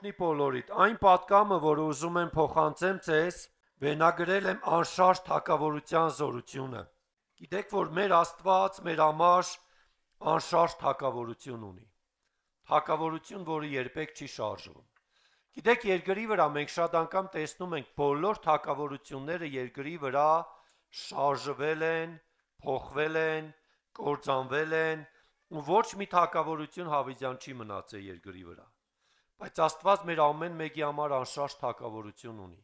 օգնի բոլորիդ։ Այն պատկամը, որ ուզում եմ փոխանցեմ ձեզ, վերնագրել եմ անշարժ թագավորության զորությունը։ Գիտեք, որ մեր Աստված մեր համար անշարժ թագավորություն ունի։ Թագավորություն, որը երբեք չի շարժվում։ Գիտեք, երկրի վրա մենք շատ անգամ տեսնում ենք բոլոր թագավորությունները երկրի վրա շարժվել են, փոխվել են, կործանվել են, ու ոչ մի թագավորություն հավիտյան չի մնացել երկրի վրա։ Բայց Աստված մեր ամեն մեկի համար անշարժ թագավորություն ունի։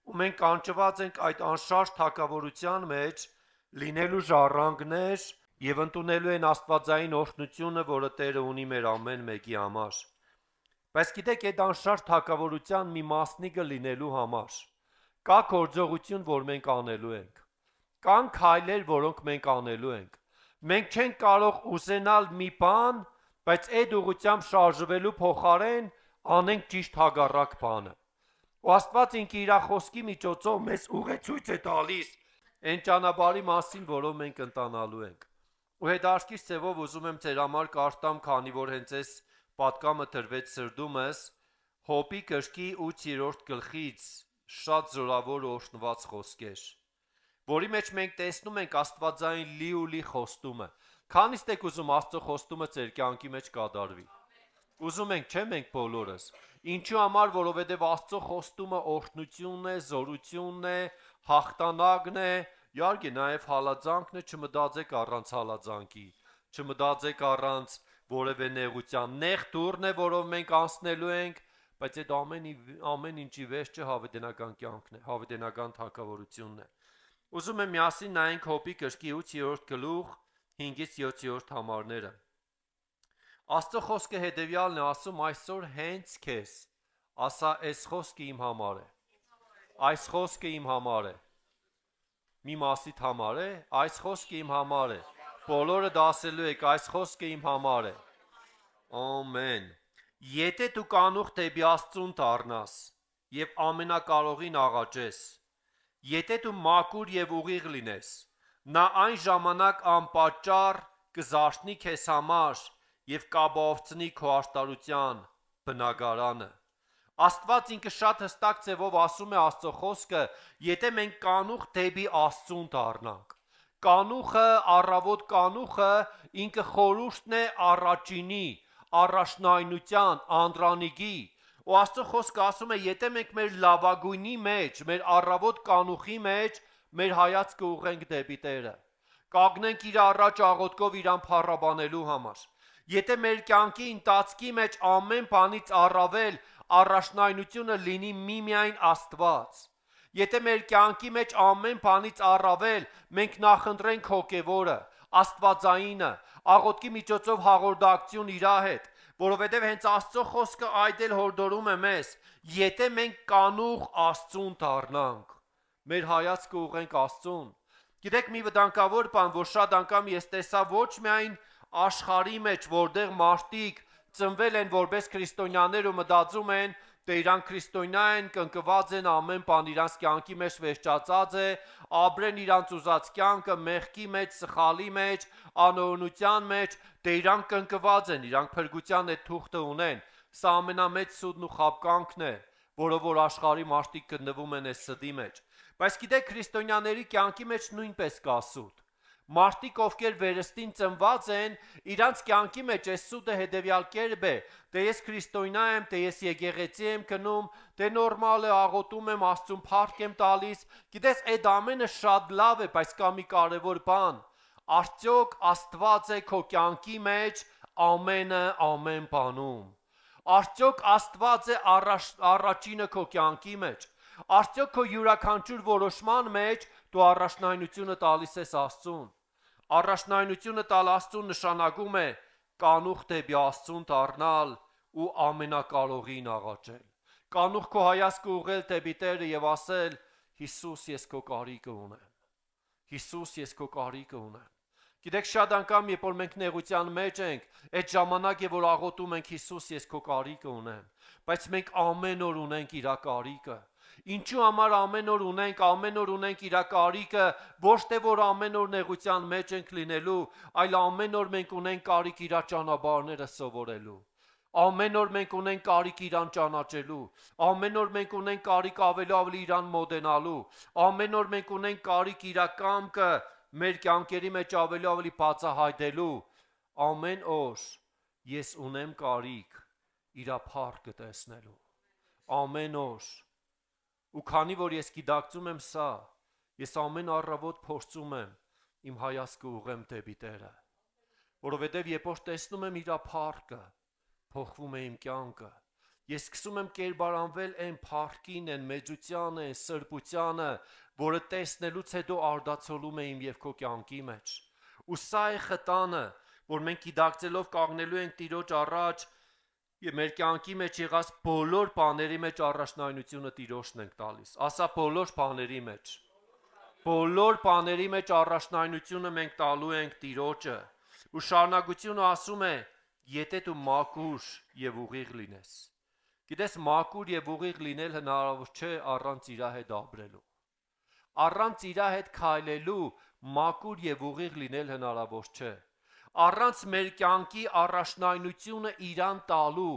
Ու մենք կանչված ենք այդ անշարժ թագավորության մեջ լինելու ժառանգներ եւ ընդունելու են աստվածային օրհնությունը, որը Տերը ունի մեր ամեն մեկի համար։ Բայց գիտեք, այդ անշարժ թագավորության մի մասնիկը լինելու համար կա գործողություն, որ մենք անելու ենք։ Կան քայլեր, որոնք մենք անելու ենք։ Մենք չենք կարող ուզենալ մի բան, բայց այդ ուղղությամբ շարժվելու փոխարեն անենք ճիշտ հակառակ բանը։ Ու Աստված ինքը իր խոսքի միջոցով մեզ ուղեցույց է տալիս այն ճանապարհի մասին, որով մենք ընտանալու ենք։ Ու հետարքից ձևով ուզում եմ ձեր համար կարդամ, քանի որ հենց այս պատկամը դրվեց սրդումս, Հոբի գրքի 8-րդ գլխից շատ զորավոր օրհնված խոսքեր, որի մեջ մենք տեսնում ենք աստվածային լի խոստումը։ Քանիստ եք ուզում Աստծո խոստումը ձեր կյանքի մեջ կատարվի։ Ուզում ենք, չէ՞ մենք բոլորս։ Ինչու համար, որովհետև Աստծո խոստումը օրհնությունն է, զորությունն է, հաղթանակն է, իհարկե նաև հալածանքն է, չմտածեք առանց հալածանքի, չմտածեք առանց որևէ նեղության, նեղ դուռն է, որով մենք անցնելու ենք, բայց այդ ամեն ինչի վերջը հավիտենական կյանքն է, հավիտենական թագավորությունն է։ Ուզում եմ միասին նայենք Հոբի գրքի 8-րդ գլուխ 5-ից 7-րդ համարները։ Աստծո խոսքը հետևյալն է ասում, այսօր հենց քեզ, ասա, այս խոսքը իմ համար է, այս խոսքը իմ համար է, մի մասիդ համար է, այս խոսքը իմ համար է, բոլորը դասելու եք, այս խոսքը իմ համար է, ամեն, եթե դու կանուխ դեպի Աստծուն դառնաս և ամենակարողին աղաչես, եթե դու մաքուր և ուղիղ լինես, նա այն ժամանակ անպատճառ կզարթնի քեզ համար և կապահովցնի քո արտարության բնակարանը։ Աստված ինքը շատ հստակ ձևով ասում է Աստծո խոսքը, եթե մենք կանուխ դեպի Աստծուն դառնանք։ Կանուխը, առավոտ կանուխը ինքը խորհուրդն է առաջինի, առաջնայնության, անդրանիկի։ Ու Աստծո խոսքը ասում է, եթե մենք մեր լավագույնի մեջ, մեր առավոտ կանուխի մեջ մեր հայացքը ուղենք դեպի Տերը, կանգնենք իր առաջ աղոթքով իրան փառաբանելու համար։ Եթե մեր կյանքի ընթացքի մեջ ամեն բանից առավել առաջնայնությունը լինի միմիայն Աստված, եթե մեր կյանքի մեջ ամեն բանից առավել մենք նախընտրենք հոգևորը, Աստվածայինը, աղոթքի միջոցով հաղորդակցություն իր հետ, որովհետև հենց Աստծո խոսքը այդ էլ հորդորում է մեզ, եթե մենք կանուխ Աստծուն դառնանք, մեր հայացքը ուղենք Աստծուն։ Գիտեք, մի վտանգավոր բան, որ շատ անգամ ես տեսա ոչ միայն աշխարհի մեջ, որտեղ մարդիկ ծնվել են որպես քրիստոնյաներ ու մտածում են, թե իրանք քրիստոնյա են, կնկված են, ամեն բան իրանց կյանքի մեջ վերջացած է, ապրեն իրանց ուզած կյանքը մեղքի մեջ, սխալի մեջ, անօրենության մեջ, թե իրանք կնկված են, իրանք փրկության այդ թուղթը ունեն։ Սա ամենամեծ սուտն ու խաբկանքն է, որով որ աշխարհի մարդիկ գտնվում են այս ստի մեջ։ Բայց գիտեք, քրիստոնյաների կյանքի մեջ նույնպես կա սուտ։ Մարդիկ, ովքեր վերստին ծնված են, իրանց կյանքի մեջ այս սուտը հետևյալ կերպ է, թե ես քրիստոնյա եմ, թե ես եկեղեցի եմ գնում, թե նորմալ է, աղոթում եմ, Աստծուն փառք եմ տալիս։ Գիտես, այդ ամենը շատ լավ է, բայց կա մի կարևոր բան։ Արդյոք Աստված է քո կյանքի մեջ ամենը ամեն բանում։ Արդյոք Աստված է առաջինը քո կյանքի մեջ։ Արդյոք քո յուրաքանչյուր որոշման մեջ դու առաջնայնությունը տալիս ես Աստծուն։ Առաջնայնությունը տալ Աստծուն նշանակում է կանուխ դեպի Աստծուն դառնալ ու ամենակարողին աղաչել։ Կանուխ քո հայացքը ուղղել դեպի Տերը եւ ասել. Հիսուս, ես քո կարիքը ունեմ։ Հիսուս, ես քո կարիքը ունեմ։ Գիտեք, շատ անգամ, երբ որ մենք նեղության մեջ ենք, այդ ժամանակ է, որ աղոթում ենք Հիսուս, ես քո կարիքը ունեմ, բայց մենք ամեն օր ունենք իր կարիքը։ Ինչու համար ամեն օր ունենք իր կարիքը, ոչ թե որ ամեն օր նեղության մեջ ենք լինելու, այլ ամեն օր մենք ունենք կարիք իր ճանապարհները սովորելու։ Ամեն օր մենք ունենք կարիք իրան ճանաչելու, ամեն օր մենք ունենք կարիք ավելի իրան մոտենալու, ամեն օր մենք ունենք կարիք իր կամքը մեր կյանքերի մեջ ավելի բացահայտելու, ամեն օր ես ունեմ կարիք իր փառքը տեսնելու, ամեն օր, ու քանի որ ես գիտակցում եմ սա, ես ամեն առավոտ փորձում եմ իմ հայացքը ուղղեմ դեպի Տերը, որովհետև երբ որ տեսնում եմ իր փառքը, փոխվում է իմ կյանքը, ես սկսում եմ կերպարանվել այն փառքին, այն մեծությանը, այն սրբությանը, որը տեսնելուց հետո արդացոլում է իմ և քո կյանքի մեջ, ու սա է խտանը, որ մենք գիտակցելով կանգնելու ենք Տիրոջ առաջ և մեր կյանքի մեջ եղած բոլոր բաների մեջ առաջնայնությունը Տիրոջն ենք տալիս, ասա բոլոր բաների մեջ, բոլոր բաների մեջ առաջնայնությունը մենք տալու ենք Տիրոջը, ու շարունակությունը ասում է, եթե դու մաքուր և ուղիղ լինես, գիտես մաքուր և ուղիղ լինել հնարավոր չէ առանց իր հետ ապրելու, առանց իր հետ քայլելու մաքուր և ուղիղ լինել հնարավոր չէ, առանց մեր կյանքի առաջնայնությունը իրան տալու,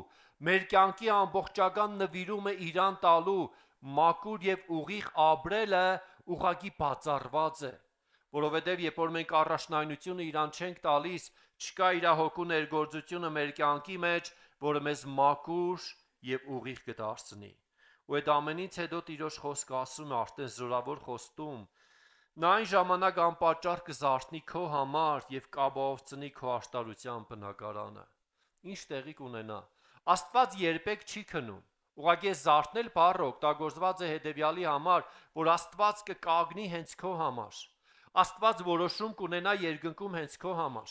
մեր կյանքի ամբողջական նվիրումը իրան տալու, մաքուր և ուղիղ ապրելը ուղղակի բացառված է, որովհետև երբ որ մենք առաջնայնությունը իրան չենք տալիս, չկա իր հոգու ներգործությունը մեր կյանքի մեջ, որը մեզ մաքուր և ուղիղ կդարձնի, ու այդ ամենից հետո Տիրոջ խոսքը ասում է արդեն զորավոր խոստում, նա այն ժամանակ անպատճառ կզարթնի քո համար և կապահովցնի քո աշտարության բնակարանը, ինչ տեղի կունենա, Աստված երբեք չի քնում, ուղղակի զարթնել բառը օգտագործված է հետևյալի համար, որ Աստված կկանգնի հենց քո համար, Աստված որոշում կունենա երկնքում հենց քո համար,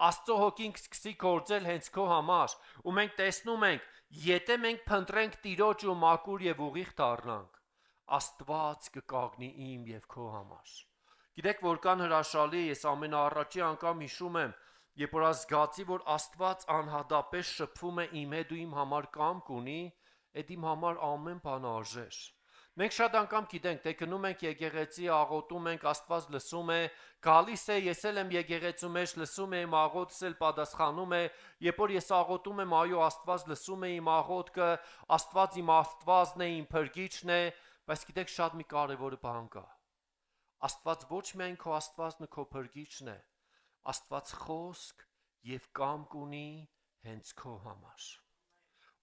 Աստծո հոգին կսկսի գործել հենց քո համար, ու մենք տեսնում ենք, եթե մենք փնտրենք Տիրոջ ու մաքուր և ուղիղ դառնանք, Աստված կկանգնի իմ և քո համար, գիտեք որքան հրաշալի, ես ամենաառաջի անգամ հիշում եմ, երբ որ զգացի, որ Աստված անհատապես շփվում է իմ հետ ու իմ համար կամք ունի, այդ իմ համար ամեն բան արժեր, մենք շատ անգամ գիտենք, թե գնում ենք եկեղեցի, աղոթում ենք, Աստված լսում է, գալիս է, ես էլ եմ եկեղեցու մեջ, լսում եմ աղոթս էլ պատասխանում է, երբ որ ես աղոթում եմ, այո, Աստված լսում է իմ աղոթքը, Աստված իմ Աստվածն է, իմ փրկիչն է, բայց գիտեք շատ մի կարևոր բան կա, Աստված ոչ միայն քո Աստվածն ու քո փրկիչն է, Աստված խոսք և կամք ունի հենց քո համար,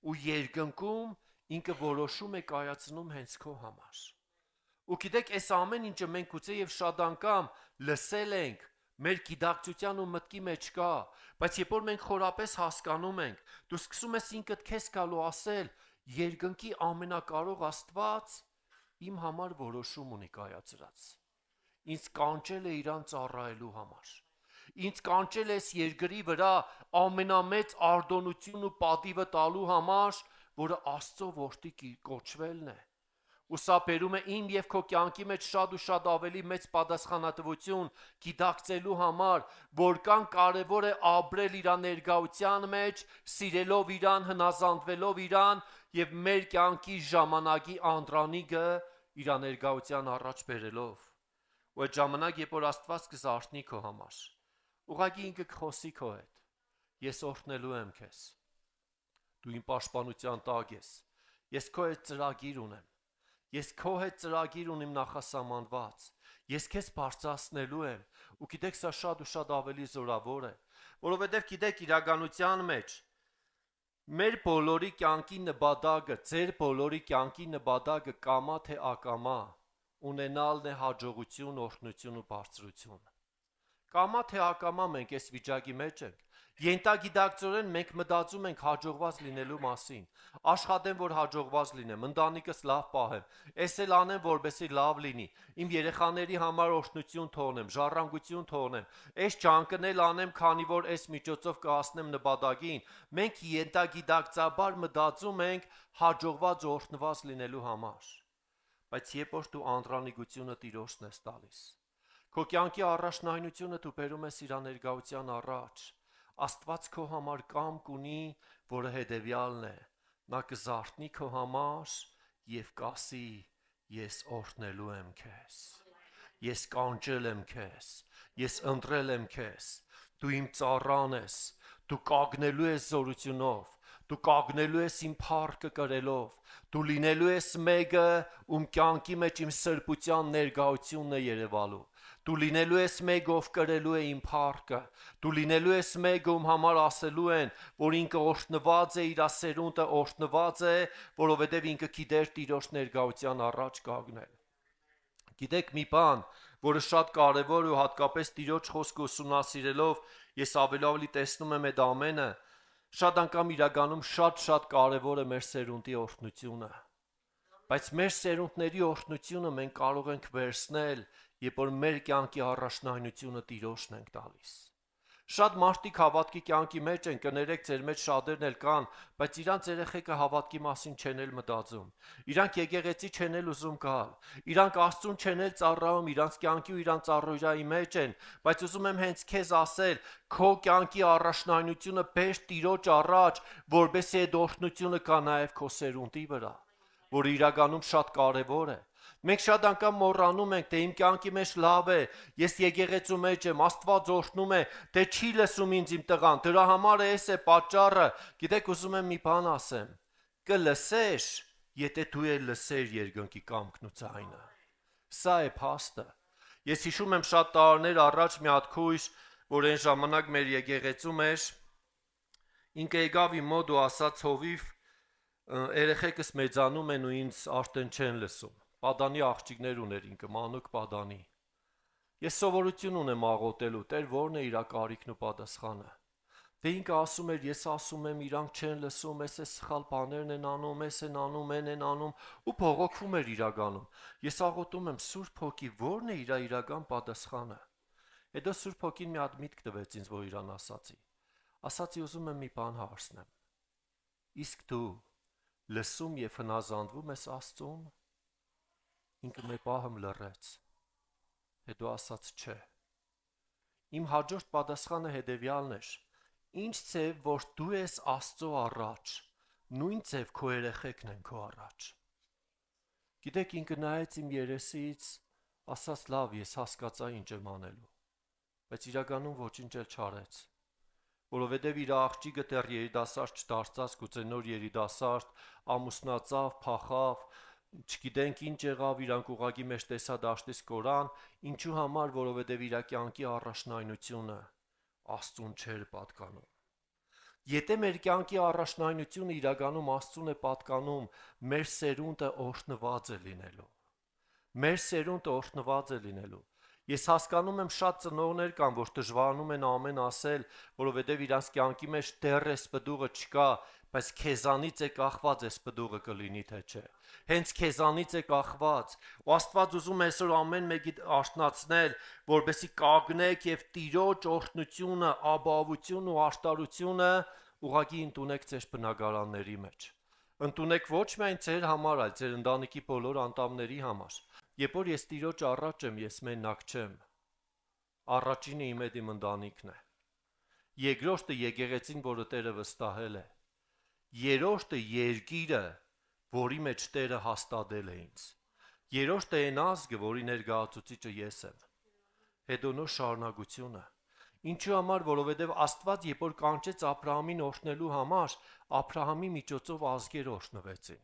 ու երկնքում ինքը որոշում է կայացնում հենց քո համար, ու գիտեք այս ամեն ինչը մենք գուցե և շատ անգամ լսել ենք, մեր գիտակցության ու մտքի մեջ կա, բայց երբ որ մենք խորապես հասկանում ենք, դու սկսում ես ինքդ քեզ գալու ասել, երկնքի ամենակարող Աստված իմ համար որոշում ունի կայացրած, ինձ կանչել է իրան ծառայելու համար, ինձ կանչել ես երկրի վրա ամենամեծ արտոնություն ու պատիվը տալու համար, որը Աստծո որդի կոչվելն է, ու սա բերում է իմ և քո կյանքի մեջ շատ ու շատ ավելի մեծ պատասխանատվություն գիտակցելու համար, որքան կարևոր է ապրել իր ներկայության մեջ, սիրելով իրան, հնազանդվելով իրան և մեր կյանքի ժամանակի անդրանիկը իր ներկայության առաջ բերելով, ու այդ ժամանակ երբ որ Աստված կզարթնի քո համար, ուղղակի ինքը կխոսի քո հետ, ես օրհնելու եմ քեզ, դու իմ պաշտպանության տակ ես, ես քո հետ ծրագիր ունեմ, ես քո հետ ծրագիր ունեմ նախասահմանված, ես քեզ բարձրացնելու եմ, ու գիտեք սա շատ ու շատ ավելի զորավոր է, որովհետև գիտեք իրականության մեջ, մեր բոլորի կյանքի նպատակը, ձեր բոլորի կյանքի նպատակը կամա թե ակամա, ունենալն է հաջողություն, օրհնություն ու բարձրություն, կամա թե ակամա մենք այս վիճակի մեջ ենք, ենթագիտակցորեն մենք մտածում ենք հաջողված լինելու մասին, աշխատեմ, որ հաջողված լինեմ, ընտանիքս լավ պահեմ, ես էլ անեմ, որպեսզի լավ լինի, իմ երեխաների համար օրհնություն թողնեմ, ժառանգություն թողնեմ, այս ջանքն էլ անեմ, քանի որ այս միջոցով կհասնեմ նպատակին, մենք ենթագիտակցաբար մտածում ենք հաջողված օրհնված լինելու համար, բայց երբ որ դու անդրանիկությունը Տիրոջն ես տալիս, քո կյանքի առաջնայնությունը դու բերում ես իր ներկայության առաջ, Աստված քո համար կամք ունի, որը հետևյալն է, նա կզարթնի քո համար և կասի, ես օրհնելու եմ քեզ, ես կանչել եմ քեզ, ես ընտրել եմ քեզ, դու իմ ծառան ես, դու կանգնելու ես զորությունով, Դու կագնելու ես իմ փառքը կրելով։ Դու լինելու ես մեկը, ում կյանքի մեջ իմ սրբության ներկայությունն է երևալու։ Դու լինելու ես մեկ, ով կրելու է իմ փառքը։ Դու լինելու ես մեկ, ում համար ասելու են, որ ինքը օրհնված է, իր սերունդը օրհնված է, որովհետև ինքը գիտեր Տիրոջ ներկայության առաջ կանգնել։ Գիտեք մի բան, որը շատ կարևոր ու հատկապես Տիրոջ խոսքը ուսումնասիրելով ես ավելի տեսնում եմ այդ ամենը, շատ անգամ իրականում շատ կարևոր է մեր սերունդի օրհնությունը։ Բայց մեր սերունդների օրհնությունը մենք կարող ենք վերցնել, երբ որ մեր կյանքի առաջնայնությունը Տիրոջն ենք տալիս։ Շատ մարդիկ հավատքի կյանքի մեջ են, կներեք ձեր մեջ շատերն էլ կան, բայց իրանց երեխեքը հավատքի մասին չեն էլ մտածում։ Իրանք եկեղեցի չեն էլ ուզում գալ։ Իրանք Աստծուն չեն էլ ծառայում, իրանց կյանքի ու իրանց առօրյայի մեջ են, բայց ուզում եմ հենց քեզ ասել, քո կյանքի առաջնայնությունը բեր Տիրոջ առաջ, որովհետեւ այդ օրհնությունը կա նաև քո սերունդի վրա, որը իրականում շատ կարևոր է։ Մենք շատ անգամ մոռանում ենք, թե իմ կյանքի մեջ լավ է, ես եկեղեցու մեջ եմ, Աստված օրհնում է, թե չի լսում ինձ իմ տղան, դրա համար է էս է պատճառը։ Գիտեք, ուզում եմ մի բան ասեմ, կլսես, եթե դու էլ լսեր երկնքի կամքն ու ձայնը։ Սա է փաստը։ Ես հիշում եմ շատ տարիներ առաջ մի հատ քույր, որ այն ժամանակ մեր եկեղեցում էր, ինքը եկավ իմ մոտ ու ասաց հովիվ, երեխեքս մեծանում են ու ինձ արդեն չեն լսում։ Պատանի աղջիկներ ուներ ինքը, մանուկ պատանի։ Ես սովորություն ունեմ աղոթելու, Տեր ո՞րն է իր կարիքն ու պատասխանը։ Դե ինքը ասում էր, ես ասում եմ, իրանք չեն լսում, էս սխալ բաներն են անում, էս են անում, են անում, ու փողոքվում էր իրականում։ Ես աղոթում եմ, Սուրբ Հոգի, ո՞րն է իր իրական պատասխանը։ Հետո Սուրբ Հոգին մի հատ միտք տվեց ինձ, որ իրան ասացի։ Ասացի, ուզում եմ մի բան հարցնեմ։ Իսկ դու լսում եւ հնազանդվում ես Աստծուն։ Ինքը մի պահ լռեց։ Հետո ասաց չէ։ Իմ հաջորդ պատասխանը հետևյալն էր. ինչ ձև որ դու ես Աստծո առաջ, նույն ձև քո երեխեքն են քո առաջ։ Գիտեք, ինքը նայեց իմ երեսից, ասաց լավ, ես հասկացա ինչ եմ անելու, բայց իրականում ոչինչ էլ չարեց, որովհետև իր աղջիկը դեռ երիտասարդ չդարձած, գուցե նոր երիտասարդ, ամուսնացավ, փախավ, չգիտենք ինչ եղավ, իրանք ուղակի մեջ տեսա դաշտից կորան, ինչու համար, որովհետև իր կյանքի առաջնայնությունը Աստծուն չէր պատկանում։ Եթե մեր կյանքի առաջնայնությունը իրականում Աստծուն է պատկանում, մեր սերունդը օրհնված է լինելու։ Մեր սերունդը օրհնված է լինելու։ Ես հասկանում եմ շատ ծնողներ կան, որ դժվարանում են ամեն ասել, որովհետև իրանց կյանքի մեջ դեռ էս պտուղը չկա, բայց քեզանից է կախված էս պտուղը կլինի թե չէ։ Հենց քեզանից է կախված։ Ու Աստված ուզում է այսօր ամեն մեկի արթնացնել, որպեսզի կանգնեք եւ Տիրոջ օրհնությունը, ապահովությունն ու աշտարությունը ուղղակի ընդունեք ձեր բնակարանների մեջ։ Ընդունեք ոչ միայն ձեր համար, այլ ձեր ընտանիքի բոլոր անդամների համար։ Երբ որ ես Տիրոջ առաջ եմ, ես մենակ չեմ։ Առաջինը իմ հետ իմ ընտանիքն է։ Երկրորդը եկեղեցին, որը Տերը վստահել է։ Երրորդը երկիրը, որի մեջ Տերը հաստատել է ինձ։ Երրորդը այն ազգը, որի ներկայացուցիչը ես եմ։ Հետո նոր շարունակությունը։ Ինչու համար, որովհետև Աստված երբ որ կանչեց Աբրահամին օրհնելու համար, Աբրահամի միջոցով ազգեր օրհնվեցին։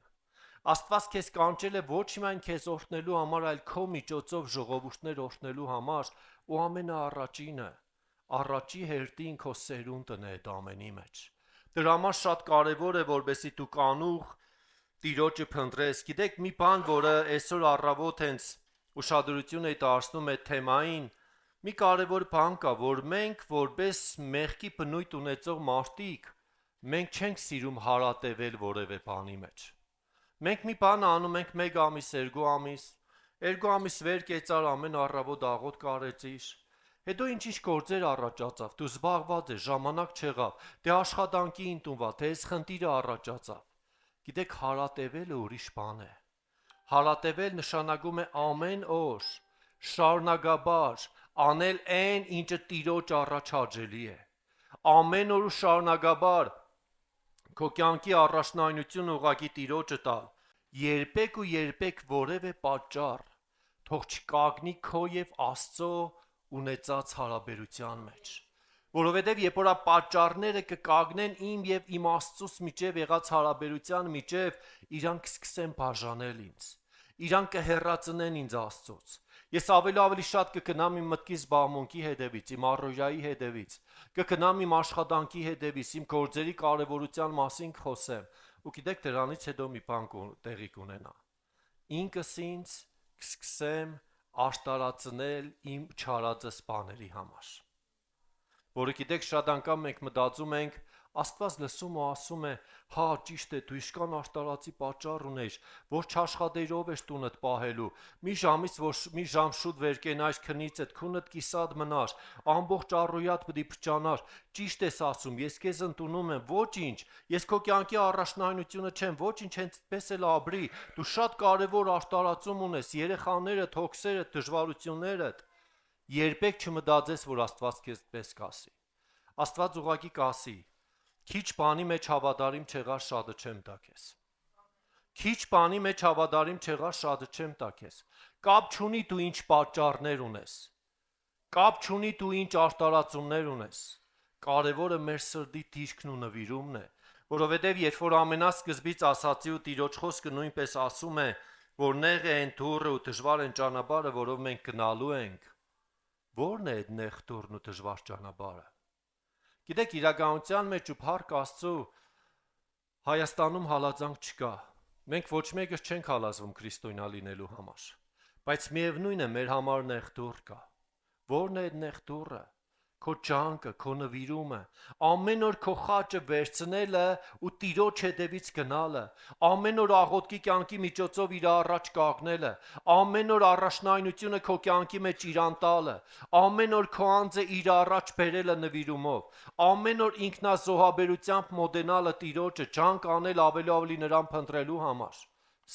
Աստված քեզ կանչել է ոչ միայն քեզ օրհնելու համար, այլ քո միջոցով ժողովուրդներ օրհնելու համար, ու ամենաառաջինը, առաջի հերթին քո սերունդն է այդ ամենի մեջ։ Դրա համար շատ կարևոր է, որպեսզի դու կանուխ Տիրոջը փնտրես։ Գիտեք մի բան, որը այսօր առավոտ հենց ուշադրություն է դարձնում այդ թեմային, մի կարևոր բան կա, որ մենք որպես մեղքի բնույթ ունեցող մարդիկ, մենք չենք սիրում հարատևել որևէ բանի մեջ։ Մենք մի բան անում ենք 1 ամիս, 2 ամիս, 2 ամիս վեր կեցար ամեն առավոտ աղոտ կարեցիր, հետո ինչ գործեր առաջացավ, դու զբաղված ես, ժամանակ չեղավ, դե աշխատանքի ընդունված, թե այս խնդիրը առաջացավ։ Գիտեք, հարատևելը ուրիշ բան է։ Հարատևել նշանակում է ամեն օր, շարունակաբար, անել այն, ինչը Տիրոջ առաջ հաճելի է։ Ամեն օր ու շարունակաբար քո կյանքի առաջնայնությունը ուղղակի Տիրոջը տալ։ Երբեք ու երբեք որևէ պատճառ թող չկանգնի քո եւ Աստծո ունեցած հարաբերության մեջ։ Որովհետև երբ որ պատճառները կկագնեն իմ եւ իմ Աստծուց միջև եղած հարաբերության միջև, իրանք կսկսեն բաժանել ինձ։ Իրանք կհեռացնեն ինձ Աստծուց։ Ես ավելի շատ կգնամ իմ մտքի զբաղմունքի հետևից, իմ առօրյայի հետևից, կգնամ իմ աշխատանքի հետևից, իմ գործերի կարևորության մասին կխոսեմ։ Ու գիտեք, դրանից հետո մի բան տեղի կունենա։ Ինքս ինձ կսկսեմ աշտարացնել իմ չարածս բաների համար։ Որը գիտեք, շատ անգամ մենք մտածում ենք, Աստված լսում ու ասում է, հա, ճիշտ է, դու իշքան աշտարացի պատճառ ունեիր, որ չաշխատեիր, ով ես տունդ պահելու, մի ժամից, որ մի ժամ շուտ վեր կենայր քնիցդ, քունդ կիսատ մնար, ամբողջ առօրյադ պիտի փճանար, ճիշտ ես ասում, ես քեզ ընդունում եմ, ոչինչ, ես քո կյանքի առաջնայնությունը չեմ, ոչինչ, հենց պես էլ ապրի, դու շատ կարևոր աշտարացում ունես, երեխաներդ, հոգսերդ, դժվարություններդ, երբեք չմտածես, որ Աստված քեզ պես կասի։ Աստված ուղղակի կասի. քիչ բանի մեջ հավատարիմ չեղար, շատը չեմ տա քեզ։ Քիչ բանի մեջ հավատարիմ չեղար, շատը չեմ տա քեզ։ Կապ չունի դու ինչ պատճառներ ունես։ Կապ չունի դու ինչ արտարացումներ ունես։ Կարևորը մեր սրտի դիրքն ու նվիրումն է, որովհետև երբ որ ամենասկզբից ասացի ու Տիրոջ խոսքը նույնպես ասում է, որ նեղ է այն դուռը ու դժվար են ճանապարհը, որով մենք գնալու ենք, ո՞րն է այդ նեղ դուռն ու դժվար ճանապարհը։ Գիտեք, իրականության մեջ ու փառք Աստծո Հայաստանում հալածանք չկա։ Մենք ոչ մեկս չենք հալածվում քրիստոնյա լինելու համար, բայց միևնույն է մեր համար նեղ դուռ կա։ Ո՞րն է այդ նեղ դուռը։ Քո ջանքը, քո նվիրումը, ամեն օր քո խաչը վերցնելը ու Տիրոջ հետևից գնալը, ամեն օր աղոթքի կյանքի միջոցով իր առաջ կանգնելը, ամեն օր առաջնայնությունը քո կյանքի մեջ իրան տալը, ամեն օր քո անձը իր առաջ բերելը նվիրումով, ամեն օր ինքնազոհաբերությամբ մոտենալը Տիրոջը, ջանք անել ավելի նրան փնտրելու համար։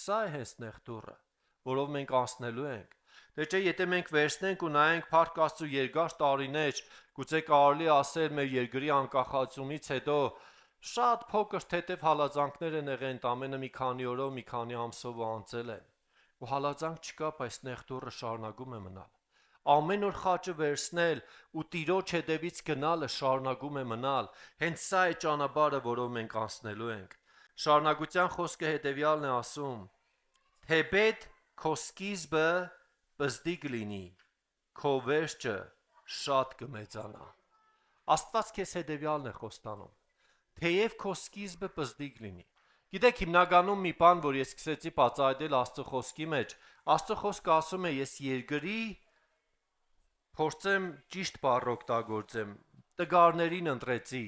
Սա է հենց նեղ դուռը, որով մենք անցնելու ենք։ Դե չէ, եթե մենք վերցնենք ու նայենք փառք Աստծո երկար տարիներ, գուցե կարելի ասել մեր երկրի անկախացումից հետո շատ փոքր թեթև հալածանքներ են եղել, ամենը մի քանի օրով, մի քանի ամսով անցել են։ Ու հալածանք չկա, բայց նեղ դուռը շարունակում է մնալ։ Ամեն օր խաչը վերցնել ու Տիրոջ հետևից գնալը շարունակում է մնալ։ Հենց սա է ճանապարհը, որով մենք անցնելու ենք։ Շարունակության խոսքը հետևյալն է ասում. Թեպետ քո սկիզբը պզդիկ լինի, քո վերջը շատ կմեծանա։ Աստված քեզ հետևյալն է խոստանում. թեև քո սկիզբը պզդիկ լինի։ Գիտեք, հիմնականում մի բան, որ ես սկսեցի բացահայտել Աստծո խոսքի մեջ, Աստծո խոսքը ասում է, ես երկրի փորձեմ ճիշտ բառ օգտագործեմ, տգարներին ընտրեցի,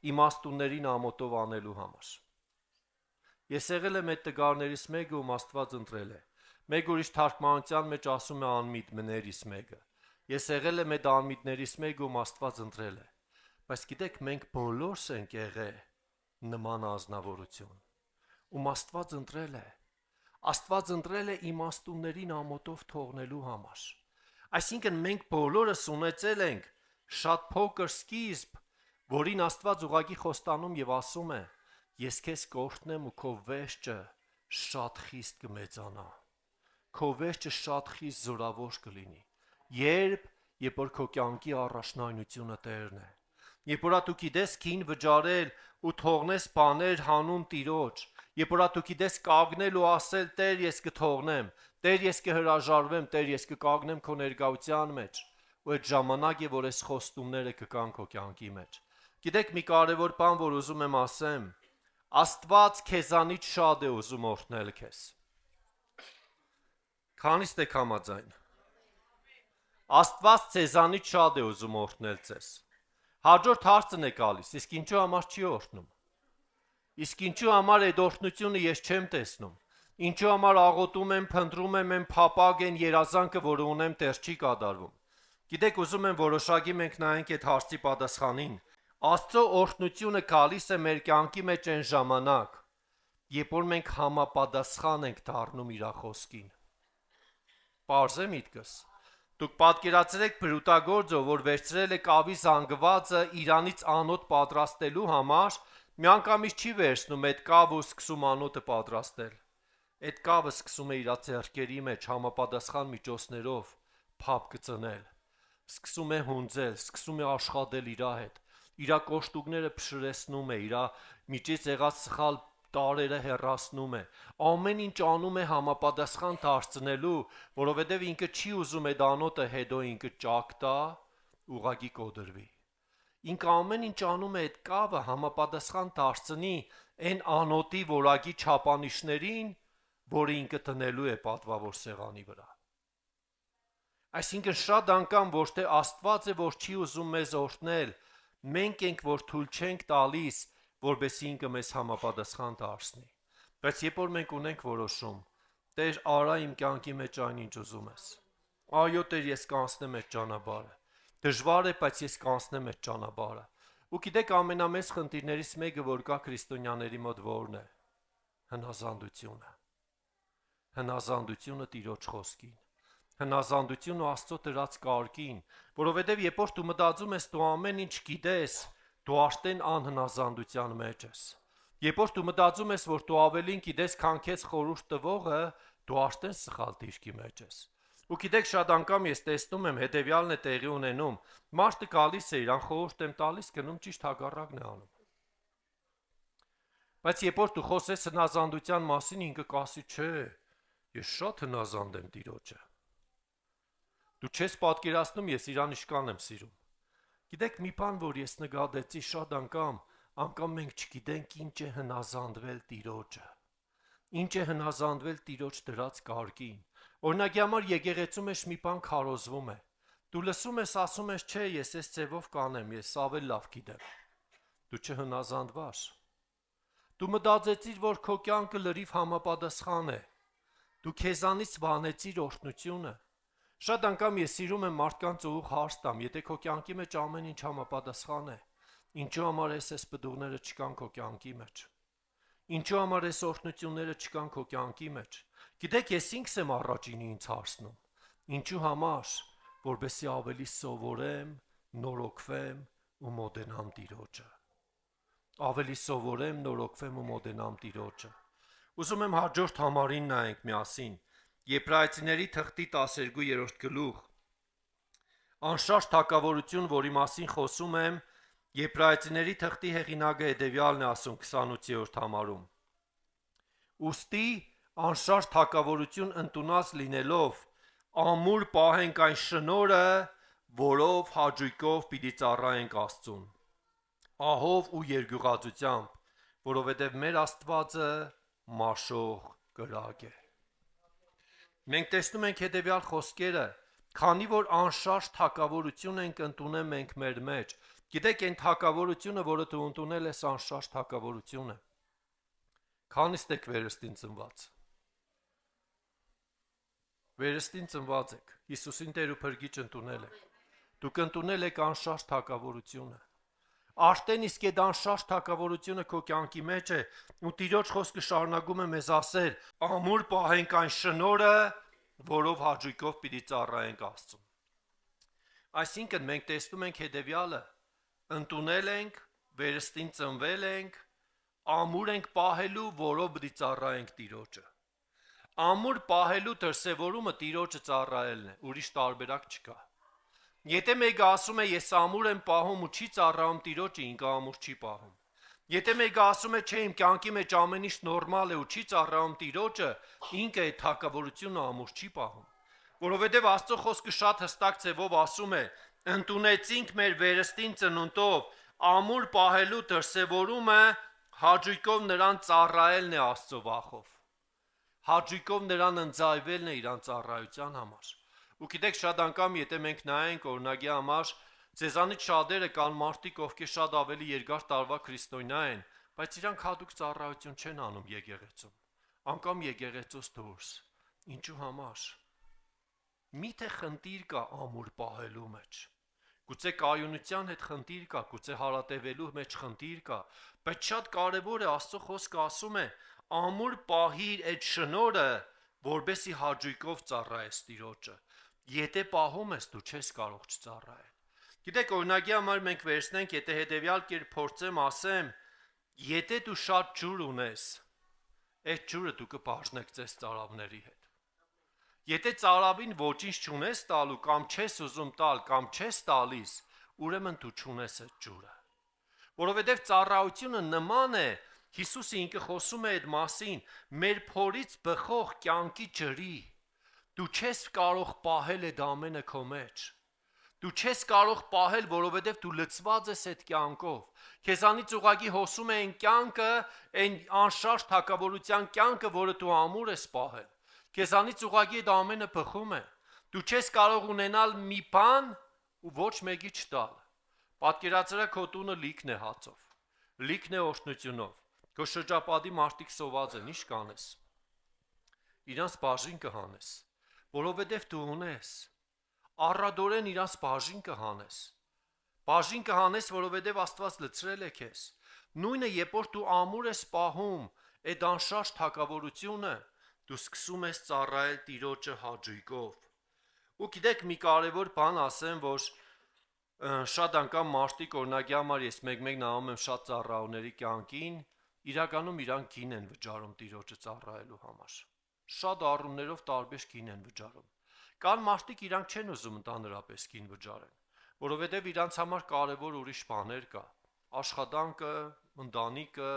իմաստուններին ամոթով անելու համար։ Ես եղել եմ այդ տգարներից մեկը, ում Աստված ընտրել է։ Մեկ ուրիշ թարգմանության մեջ ասում է անմիտներից մեկը։ Ես եղել եմ այդ անմիտներից մեկը, ում Աստված ընտրել է։ Բայց գիտեք, մենք բոլորս ենք եղել նման ազնվորություն, ում Աստված ընտրել է։ Աստված ընտրել է իմաստուններին ամոթով թողնելու համար։ Այսինքն մենք բոլորս ունեցել ենք շատ փոքր սկիզբ, որին Աստված ուղղակի խոստանում եւ ասում է. ես քեզ կօրհնեմ ու քո վերջը շատ խիստ կմեծանա։ Քո վերջը շատ խիստ զորավոր կլինի։ Երբ որ քո կյանքի առաջնայնությունը Տերն է։ Երբ որ դու գիտես քին վճարել ու թողնես բաներ հանուն Տիրոջ, երբ որ դու գիտես կանգնել ու ասել Տեր, ես կթողնեմ, Տեր, ես կհրաժարվեմ, Տեր, ես կկանգնեմ քո ներկայության մեջ, ու այդ ժամանակ է, որ այս խոստումները կգան քո կյանքի մեջ։ Գիտեք, մի կարևոր բան, որ ուզում եմ ասեմ, Աստված քեզանից շատ է ուզում օրհնել քեզ։ Քանիստ եք համաձայն։ Աստված քեզանից շատ է ուզում օրհնել ձեզ։ Հաջորդ հարցն է գալիս, իսկ ինչու համար չի օրհնում։ Իսկ ինչու համար այդ օրհնությունը ես չեմ տեսնում։ Ինչու համար աղոթում եմ, փնտրում եմ, փապակ են երազանքը, որը ունեմ, դեռ չի կատարվում։ Գիտեք, ուզում եմ որոշակի մենք նայենք այդ հարցի պատասխանին։ Աստծո օրհնությունը գալիս է մեր կյանքի մեջ այն ժամանակ, երբ որ մենք համապատասխան ենք դառնում իր խոսքին։ Պարզ է միտքս։ Դուք պատկերացրեք բրուտագործը, որ վերցրել է կավի զանգվածը իրանից անոթ պատրաստելու համար, միանգամից չի վերցնում այդ կավը ու սկսում անոթը պատրաստել։ Այդ կավը սկսում է իր ձեռքերի մեջ համապատասխան միջոցներով փափ կծնել։ սկսում է հունձել, սկսում է աշխատել իր հետ, իր կոշտուկները փշրեցնում է, իր միջից եղած սխալ տարերը հեռացնում է, ամեն ինչ անում է համապատասխան դարձնելու, որովհետև ինքը չի ուզում այդ անոթը հետո ինքը ճակ տա, ուղագի կոդրվի։ Ինքը ամեն ինչ անում է այդ կավը համապատասխան դարձնի այն անոթի որակի չափանիշներին, որը ինքը տնելու է պատվավոր սեղանի վրա։ Այսինքն շատ անգամ ոչ թե Աստված է, որ չի ուզում մեզ օրհնել, մենք ենք, որ թույլ չենք տալիս, որբեսի ինքը մեզ համապատասխան դարձնի։ Բայց երբ որ մենք ունենք որոշում, Տեր, արա իմ կյանքի մեջ այն ինչ ուզում ես։ Այո, Տեր, ես կանցնեմ այդ ճանապարհը։ Դժվար է, բայց ես կանցնեմ այդ ճանապարհը։ Ու գիտեք, ամենամեծ խնդիրներից մեկը, որ կա քրիստոնյաների մոտ, որն է։ Հնազանդությունը։ Հնազանդությունը Տիրոջ խոսքին։ Հնազանդությունը Աստծո տրած կարգին, որովհետև երբ որ դու մտածում ես դու ամեն ինչ գիտես, դու արդեն անհնազանդության մեջ ես։ Երբ որ դու մտածում ես, որ դու ավելին գիտես, քան քեզ խորհուրդ տվողը, դու արդեն սխալ դիրքի մեջ ես։ Ու գիտեք, շատ անգամ ես տեսնում եմ, հետևյալն է տեղի ունենում, մարդը գալիս է, իրան խորհուրդ եմ տալիս, գնում ճիշտ հակառակն է անում։ Բայց երբ որ դու խոսես հնազանդության մասին, ինքը կասի, չէ, ես շատ հնազանդ եմ Տիրոջը։ Դու չես պատկերացնում, ես իրան իշքան եմ սիրում։ Գիտեք, մի բան, որ ես նկատեցի շատ անգամ մենք չգիտենք ինչ է հնազանդվել Տիրոջը։ Ինչ է հնազանդվել Տիրոջ դրած կարգին։ Օրինակի համար եկեղեցու մեջ մի բան քարոզվում է։ Դու լսում ես, ասում ես, չէ, ես այս ձևով կանեմ, ես ավելի լավ գիտեմ։ Դու չհնազանդվար։ Դու մտածեցիր, որ քո կյանքը լրիվ համապատասխան է։ Դու քեզանից վանեցիր օրհնությունը։ Շատ անգամ ես սիրում եմ մարդկանց ուղիղ հարց տամ, եթե քո կյանքի մեջ ամեն ինչ համապատասխան է, ինչու համար այս պտուղները չկան քո կյանքի մեջ։ Ինչու համար այս օրհնությունները չկան քո կյանքի մեջ։ Գիտեք, ես ինքս եմ առաջինը ինձ հարցնում։ Ինչու համար, որովհետեւ ավելի սովորեմ, նորոգվեմ ու մոտենամ Տիրոջը։ Ավելի սովորեմ, նորոգվեմ ու մոտենամ Տիրոջը։ Ուզում եմ հաջորդ համարին նայենք միասին։ Եբրայեցիների թղթի 12-րդ գլուխ։ Անշարժ թագավորություն, որի մասին խոսում եմ, Եբրայեցիների թղթի հեղինակը հետևյալն է ասում 28-րդ համարում։ Ուստի անշարժ թագավորություն ընդունած լինելով, ամուր պահենք այն շնորհը, որով հաճույքով պիտի ծառայենք Աստծուն։ Ահով ու երկյուղածությամբ, որովհետև մեր Աստվածը մաշող կրակ է։ Մենք տեսնում ենք հետևյալ խոսքերը, քանի որ անշարժ թագավորություն ենք ընդունել մենք մեր մեջ։ Գիտեք, այն թագավորությունը, որը դու ընդունել ես, անշարժ թագավորություն է։ Քանիստ եք վերստին ծնված։ Վերստին ծնված եք, Հիսուսին Տեր ու Փրկիչ ընդունել եք։ Դուք ընդունել եք անշարժ թագավորությունը։ Արդեն իսկ այդ անշարժ թագավորությունը քո կյանքի մեջ է, ու Տիրոջ խոսքը շարունակում է մեզ ասել. ամուր պահենք այն շնորհը, որով հաճույքով պիտի ծառայենք Աստծուն։ Այսինքն մենք տեսնում ենք հետևյալը. ընդունել ենք, վերստին ծնվել ենք, ամուր ենք պահելու, որով պիտի ծառայենք Տիրոջը։ Ամուր պահելու դրսևորումը Տիրոջը ծառայելն է, ուրիշ տարբերակ չկա։ Եթե մեկը ասում է ես ամուր եմ պահում ու չի ծառայում Տիրոջը, ինքը ամուր չի պահում։ Եթե մեկը ասում է չէ իմ կյանքի մեջ ամեն ինչ նորմալ է ու չի ծառայում Տիրոջը, ինքը այդ թագավորությունը ամուր չի պահում։ Որովհետև Աստծո խոսքը շատ հստակ ձևով ասում է. ընդունեցինք մեր վերստին ծնունդով, ամուր պահելու դրսևորումը հաճույքով նրան ծառայելն է Աստծո վախով։ Հաճույքով նրան ընձայվելն է իրան ծառայության համար։ Ու գիտեք, շատ անգամ, եթե մենք նայենք օրինակի համար, ձեզանից շատերը կան մարդիկ, ովքեր շատ ավելի երկար տարվա քրիստոնյա են, բայց իրանք հատուկ ծառայություն չեն անում եկեղեցում, անգամ եկեղեցուց դուրս։ Ինչու համար։ Միթե խնդիր կա ամուր պահելու մեջ։ Գուցե կայունության հետ խնդիր կա, գուցե հարատևելու մեջ խնդիր կա, բայց շատ կարևոր է Աստծո խոսքը ասում է. ամուր պահիր այդ շնորհը, որբեսի հաճույքով ծառայես Տիրոջը։ Եթե պահում ես, դու չես կարող չծառայել։ Գիտեք, օրինակի համար մենք վերցնենք, եթե հետևյալ կերպ փորձեմ ասեմ, եթե դու շատ ջուր ունես, այդ ջուրը դու կբաժնեկցես ծարավների հետ։ Եթե ծարավին ոչինչ չունես տալու կամ չես ուզում տալ կամ չես տալիս, ուրեմն դու չունես այդ ջուրը։ Որովհետև ծառայությունը նման է, Հիսուսը ինքը խոսում է այդ մասին, մեր փորից բխող կյանքի ջրի։ Դու չես կարող պահել այդ ամենը քո մեջ։ Դու չես կարող պահել, որովհետև դու լցված ես այդ կյանքով։ Քեզանից ուղղակի հոսում է այն կյանքը, այն անշարժ թակավորության կյանքը, որը դու ամուր ես պահել։ Քեզանից ուղղակի այդ ամենը բխում է։ Դու չես կարող ունենալ մի բան ու ոչ մեկի չտալ։ Պատկերացրա քո տունը լիքն է հացով, լիքն է օրհնությունով։ Քո շրջապատի մարդիկ սոված են, ի՞նչ կանես։ Իրանց բաժին կհանես, որովհետև դու ունես։ Առադորեն իրանց բաժին կհանես։ Բաժին կհանես, որովհետև Աստված լցրել է քեզ։ Նույնը երբ որ դու ամուր ես պահում այդ անշարժ թակավորությունը, դու սկսում ես ծառայել Տիրոջը հաճույքով։ Ու գիտեք, մի կարևոր բան ասեմ, որ շատ անգամ մարդիկ օրինակի համար ես մեկ-մեկ նայում եմ շատ ծառայողների կյանքին, իրականում իրանք գին են վճարում Տիրոջը ծառայելու համար։ Շատ առումներով տարբեր գին են վճարում։ Կան մարդիկ իրանք չեն ուզում ընդհանրապես գին վճարեն, որովհետև իրանց համար կարևոր ուրիշ բաներ կա։ Աշխատանքը, ընտանիքը,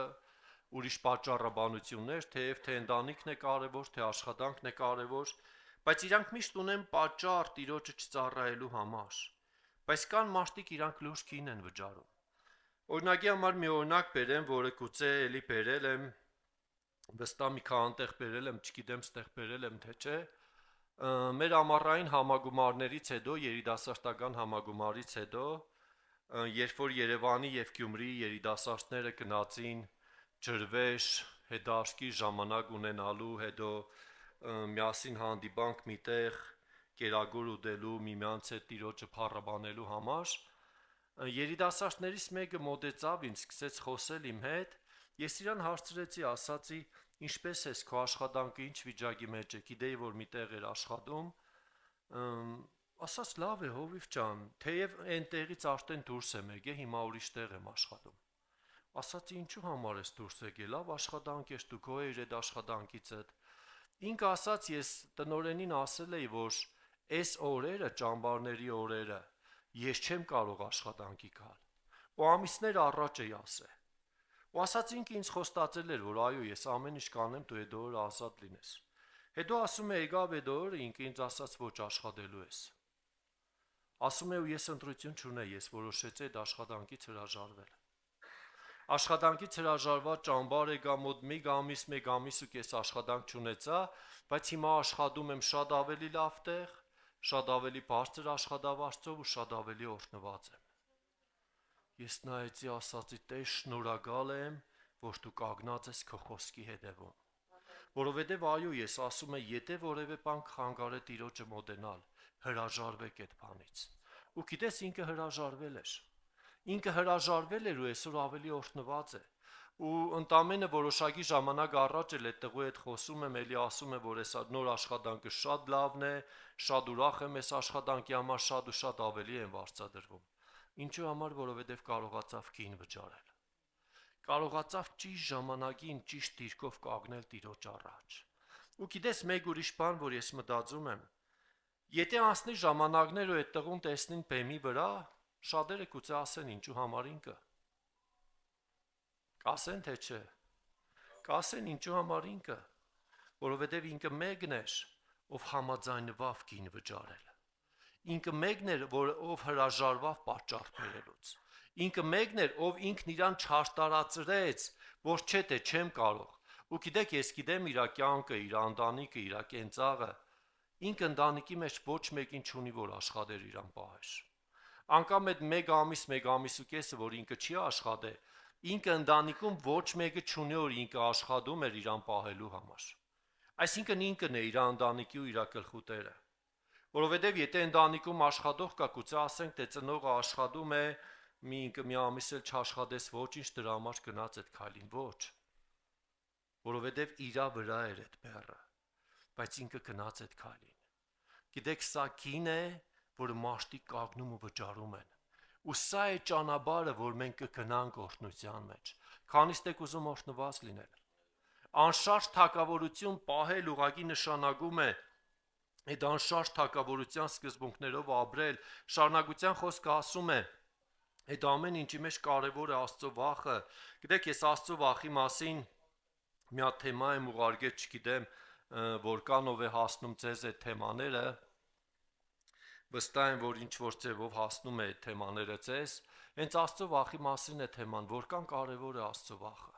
ուրիշ պատճառաբանություններ, թեև թե ընտանիքն է կարևոր, թե աշխատանքն է կարևոր, բայց իրանք միշտ ունեն պատճառ Տիրոջը չծառայելու համար։ Բայց կան մարդիկ իրանք լուրջ գին են վճարում։ Օրինակի համար մի օրինակ բերեմ, որը գուցե էլի բերել եմ, վստահ մի քանի տեղ բերել եմ, չգիտեմ ստեղ բերել եմ թե չէ։ Մեր ամառային համագումարներից հետո, երիտասարդական համագումարից հետո, երբ որ Երևանի եւ Գյումրիի երիտասարդները գնացին ջրվեժ, հետաշխի ժամանակ ունենալու, հետո միասին հանդիպանք միտեղ կերակուր ուտելու, միմյանց հետ Տիրոջը փառաբանելու համար, երիտասարդներից մեկը մոտեցավ ինձ, սկսեց խոսել իմ հետ, ես իրան հարցրեցի, ասացի, ինչպես ես քո աշխատանքը, ինչ վիճակի մեջ է, գիտեի, որ միտեղ էր աշխատում, ասաց լավ է, հովիվ ջան, թեև այնտեղից արդեն դուրս եմ եկել, հիմա ուրիշ տեղ եմ աշխատում։ Ասացի, ինչու համար ես դուրս եկել, լավ աշխատանք ես, դու գոհ ես այդ աշխատանքից հետ։ Ինքը ասաց, ես տնօրենին ասել էի, որ այս օրերը, ճամբարների օրերը, ես չեմ կարող աշխատանքի գալ։ Ու ամիսներ առաջ էի ասել։ Ու ասաց ինքը ինձ խոստացել էր, որ այո, ես ամեն ինչ կանեմ, դու այդ օրը ազատ լինես։ Հետո ասում է, եկավ այդ օրը, ինքը ինձ ասաց, ոչ աշխատելու ես։ Ասում է, ու ես ընտրություն չունեի, ես որոշեցի այդ աշխատանքից հրաժարվել։ Աշխատանքից հրաժարված ճամբար եկա մոտ մեկ ամիս ու կես աշխատանք չունեցա, բայց հիմա աշխատում եմ շատ ավելի լավ տեղ, շատ ավելի բարձր աշխատավարձով ու շատ ավելի օրհնված եմ։ Ես նայեցի, ասացի, Տեր, շնորհակալ եմ, որ դու կանգնած ես քո խոսքի հետևում։ Որովհետև այո, ես ասում եմ, եթե որևէ բան խանգարե Տիրոջը մոտենալ, հրաժարվեք այդ բանից։ Ու գիտես, ինքը հրաժարվել էր։ Ինքը հրաժարվել էր ու այսօր ավելի օրհնված է։ Ու ընդամենը որոշակի ժամանակ առաջ էլ այդ տղու հետ խոսում եմ, էլի ասում եմ, որ այս նոր աշխատանքը շատ լավն է, շատ ուրախ եմ այս աշխատանքի համար, շատ ու շատ ավելի եմ վարձատրվում։ Ինչու համար, որովհետև կարողացավ գին վճարել։ Կարողացավ ճիշտ ժամանակին, ճիշտ դիրքով կանգնել Տիրոջ առաջ։ Ու գիտես, մեկ ուրիշ բան, որ ես մտածում եմ, եթե անցնի ժամանակներ ու այդ տղուն տեսնին բեմի վրա, շատերը գուցե ասեն ինչու համար ինքը։ Կասեն թե չէ։ Կասեն ինչու համար ինքը, որովհետև ինքը մեկն էր, ով համաձայնվավ գին վճարել։ Ինքը մեկն էր, ով հրաժարվավ պատճառ բերելուց։ Ինքը մեկն էր, ով ինքն իրան չարտարացրեց, որ չէ թե չեմ կարող։ Ու գիտեք, ես գիտեմ իր կյանքը, իր ընտանիքը, իր կենցաղը։ Ինքը ընտանիքի մեջ ոչ մեկին չունի, որ աշխատեր իրան պահեր։ Անկամ այդ մեկ ամիս ու կեսը, որ ինքը չի աշխատե, ինքը ընտանիքում ոչ մեկը չունի, որ ինքը աշխատում էր իրան պահելու համար։ Այսինքն ինքն է իր ընտանիքի ու իր գլխու տերը։ Որովհետև եթե ընտանիքում աշխատող կա, գուցե ասենք, թե ծնողը աշխատում է, ինքը մի ամիս էլ չաշխատես, ոչինչ դրա համար գնաց այդ քայլին, ոչ։ Որովհետև իրա վրա էր այդ բեռը, բայց ինքը գնաց այդ քայլին։ Գիտեք, սա գին է, որ մարդիկ կանգնում ու վճարում են։ Ու սա է ճանապարհը, որ մենք կգնանք օրհնության մեջ։ Քանիստ եք ուզում օրհնված լինել։ Անշարժ թակավորություն պահել ուղղակի նշանակում է այդ անշարժ թակավորության սկզբունքներով ապրել, շարունակության խոսքը ասում է, այդ ամեն ինչի մեջ կարևոր է Աստծո վախը։ Գիտեք, ես Աստծո վախի մասին մի հատ թեմա եմ ուղարկել, չգիտեմ, որքանով է հասնում ձեզ այդ թեմաները, վստահ եմ, որ ինչ որ ձևով հասնում է այդ թեմաները ձեզ, հենց Աստծո վախի մասին է թեման, որքան կարևոր է Աստծո վախը։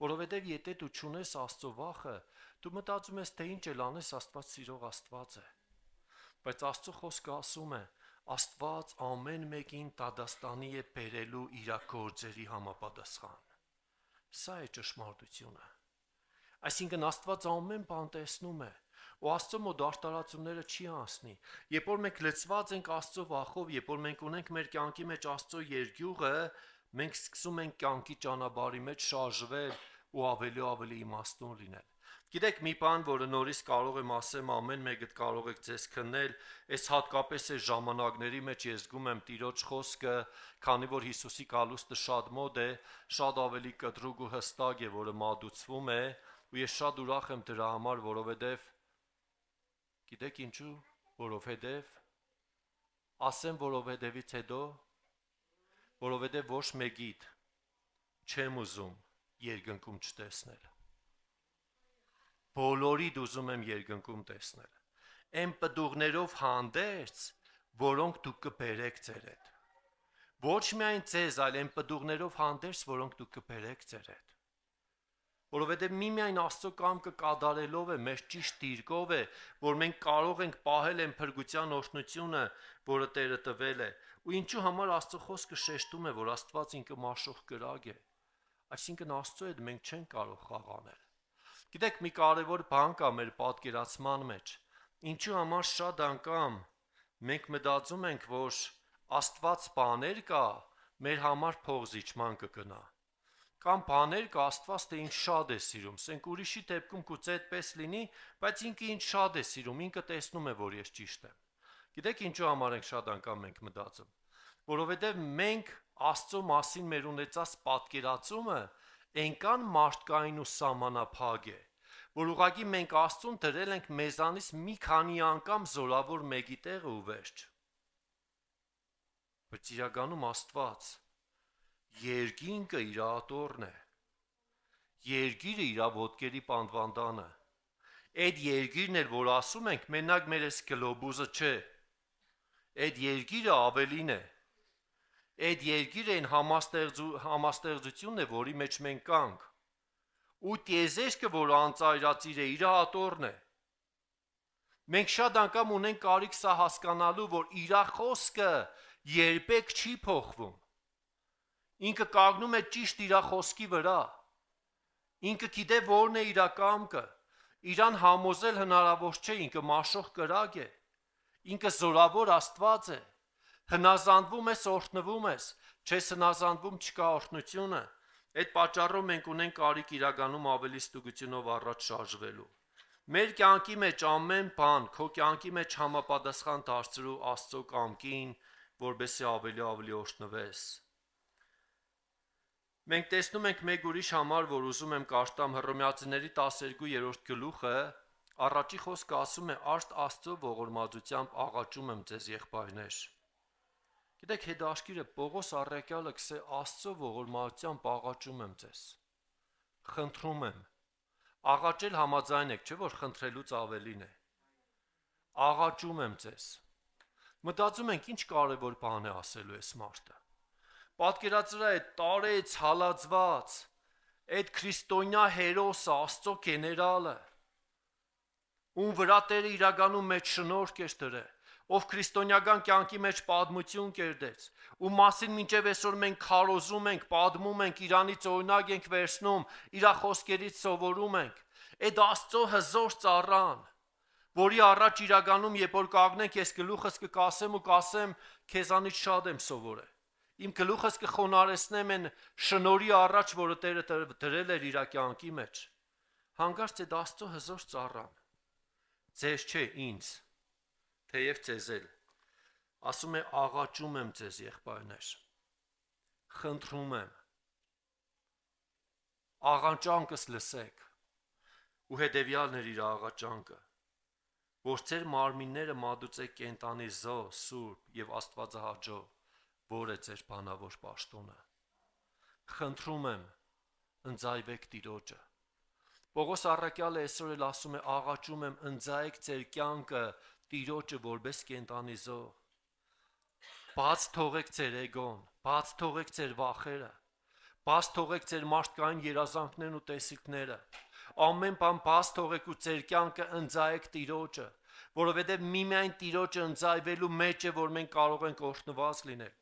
Որովհետև եթե դու չունես Աստծո վախը, դու մտածում ես, թե ինչ էլ անես, Աստված սիրող Աստված է։ Բայց Աստծո խոսքը ասում է, Աստված ամեն մեկին տադաստանի է բերելու իր գործերի համապատասխան։ Սա է ճշմարտությունը։ Այսինքն Աստված ամեն բան տեսնում է, ու Աստծո մոտ արտարացումները չի անցնի։ Երբ որ մենք լցված ենք Աստծո վախով, երբ որ մենք ունենք մեր կյանքի մեջ Աստծո երկյուղը, մենք սկսում ենք կյանքի ճանապարհի մեջ շարժվել ու ավելի իմաստուն լինել։ Գիտեք, մի բան, որը նորից կարող եմ ասեմ, ամեն մեկը կարող եք ձեզ քննել, այս հատկապես այս ժամանակների մեջ ես զգում եմ Տիրոջ խոսքը, քանի որ Հիսուսի գալուստը շատ մոտ է, շատ ավելի կտրուկ ու հստակ է, որը մատուցվում է, ու ես շատ ուրախ եմ դրա համար, որովհետև գիտեք ինչու, որովհետև ասեմ որովհետևից հետո, որովհետև ոչ մեկիդ չեմ ուզում երկնքում չտեսնել։ Բոլորիդ ուզում եմ երկնքում տեսնել։ Այն պտուղներով հանդերձ, որոնք դուք կբերեք ձեր հետ։ Ոչ միայն ձեզ, այլ այն պտուղներով հանդերձ, որոնք դուք կբերեք ձեր հետ։ Որովհետև միմիայն Աստծո կամքը կատարելով է, մեր ճիշտ դիրքով է, որ մենք կարող ենք պահել այն փրկության օրհնությունը, որը Տերը տվել է։ Ու ինչու համար Աստծո խոսքը շեշտում է, որ Աստված ինքը մաշող կրակ է։ Այսինքն Աստծո հետ մենք չենք կարող խաղանել։ Գիտեք, մի կարևոր բան կա մեր պատկերացման մեջ։ Ինչու համար շատ անգամ մենք մտածում ենք, որ Աստված բաներ կա, մեր համար փողզիջման կգնա։ Կամ բաներ կա, Աստված թե ինձ շատ է սիրում, սենք ուրիշի դեպքում գուցե այդպես լինի, բայց ինքը ինձ շատ է սիրում, ինքը տեսնում է, որ ես ճիշտ եմ։ Գիտեք ինչու համար ենք շատ անգամ մենք մտածում։ Որովհետև մենք Աստծո մասին մեր ունեցած պատկերացումը այնքան մարդկային ու սահմանափակ է, որ ուղղակի մենք Աստծուն դրել ենք մեզանից մի քանի անգամ զորավոր մեկի տեղը ու վերջ։ Բայց իրականում Աստված երկինքը իր աթոռն է, երկիրը իր ոտքերի պանդվանդանը, այդ երկիրն էր, որ ասում ենք, մենակ մեր այս գլոբուզը չէ, այդ երկիրը ավելին է, այդ երկիրը այն համաստեղծությունն է, որի մեջ մենք կանք, ու տիեզերքը, որ անծայրածիր է, իր աթոռն է։ Մենք շատ անգամ ունենք կարիք սա հասկանալու, որ իր խոսքը երբեք չի փոխվում։ Ինքը կանգնում է ճիշտ իր խոսքի վրա։ Ինքը գիտե որն է իր կամքը։ Իրան համոզել հնարավոր չէ, ինքը մաշող կրակ է։ Ինքը զորավոր Աստված է։ Հնազանդվում ես, օրհնվում ես, չես հնազանդվում, չկա օրհնությունը։ Այդ պատճառով մենք ունենք կարիք իրականում ավելի ստուգությունով առաջ շարժվելու։ Մեր կյանքի մեջ ամեն բան, քո կյանքի մեջ համապատասխան դարձրու Աստծո կամքին, որպեսզի ավելի օրհնվես։ Մենք տեսնում ենք մեկ ուրիշ համար, որ ուզում եմ կարդամ Հռոմեացիների 12-րդ գլուխը, առաջի խոսքը ասում է. «Արդ Աստծո ողորմածությամբ աղաչում եմ ձեզ, եղբայրներ»։ Գիտեք, հետաքրքիրը Պողոս առաքյալը գսե Աստծո ողորմածությամբ աղաչում եմ ձեզ։ Խնդրում եմ։ Աղաչել համաձայն եք, չէ՞ որ խնդրելուց ավելին է։ Աղաչում եմ ձեզ։ Մտածում ենք, ինչ կարևոր բան է ասելու այս մարդը։ Պատկերացրա այդ տարեց հալածված, այդ քրիստոնյա հերոսը, Աստծո գեներալը, ում վրա Տերը իրականում մեջ շնորհք էր դրել, ով քրիստոնեական կյանքի մեջ պատմություն կերտեց, ում մասին մինչև այսօր մենք քարոզում ենք, պատմում ենք, Իրանից օրինակ ենք վերցնում, իր խոսքերից սովորում ենք, այդ Աստծո հզոր ծառան, որի առաջ իրականում երբ որ կանգնենք, ես գլուխս կկասեմ ու կասեմ, քեզանից շատ եմ սովորել։ Իմ գլուխս կխոնարհեցնեմ այն շնորհի առաջ, որը Տերը դրել էր իր կյանքի մեջ։ Հանկարծ այդ Աստծո հզոր ծառան, ձեզ չէ, ինձ, թեև ձեզ էլ, ասում է աղաչում եմ ձեզ, եղբայրներ, խնդրում եմ, աղաչանքս լսեք, ու հետևյալն էր իր աղաչանքը, որ ձեր մարմինները մատուցեք կենտանի զո, սուրբ եւ աստվածահաճո, որ է ձեր բանավոր պաշտոնը։ Խնդրում եմ, ընձայվեք Տիրոջը։ Պողոս առաքյալը այսօր էլ ասում է, աղաչում եմ, ընձայեք ձեր կյանքը Տիրոջը որպես կենտանի զո։ Բաց թողեք ձեր էգոն, բաց թողեք ձեր վախերը, բաց թողեք ձեր մարդկային երազանքներն ու տեսիլքները։ Ամեն բան բաց թողեք ու ձեր կյանքը ընձայեք Տիրոջը, որովհետև միմիայն Տիրոջը ընձայվելու մեջ է, որ մենք կարող ենք օրհնված լինել։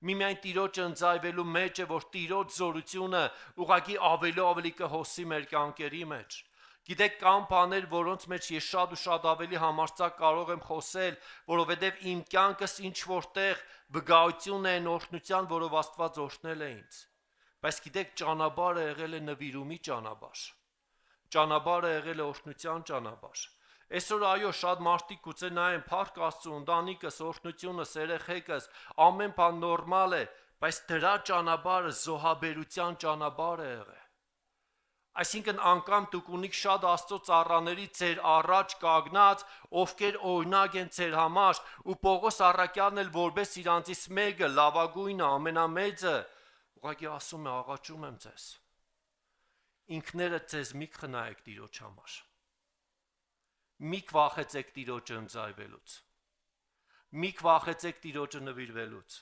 Միմիայն Տիրոջը ընձայվելու մեջ է, որ Տիրոջ զորությունը ուղղակի ավելի կհոսի մեր կյանքերի մեջ։ Գիտեք, կան բաներ, որոնց մեջ ես շատ ու շատ ավելի համարձակ կարող եմ խոսել, որովհետև իմ կյանքս ինչ որտեղ վկայություն է օրհնության, որով Աստված օրհնել է ինձ։ Բայց գիտեք, ճանապարհը եղել է նվիրումի ճանապարհ։ Ճանապարհը եղել է օրհնության ճանապարհ։ Այսօր այո, շատ մարդիկ գուցե նայեն փառք Աստծո, ընտանիքս, օրհնությունս, երեխեքս, ամեն բան նորմալ է, բայց դրա ճանապարհը զոհաբերության ճանապարհ է եղել։ Այսինքն անգամ դուք ունիք շատ Աստծո ծառաների ձեր առաջ կանգնած, ովքեր օրինակ են ձեր համար, ու Պողոս առաքյալն էլ որպես իրանցից մեկը, լավագույնը, ամենամեծը, ուղղակի ասում է, աղաչում եմ ձեզ։ Ինքներդ ձեզ մի խնայեք Տիրոջ համար։ Մի վախեցեք Տիրոջը ընձայվելուց։ Մի վախեցեք Տիրոջը նվիրվելուց։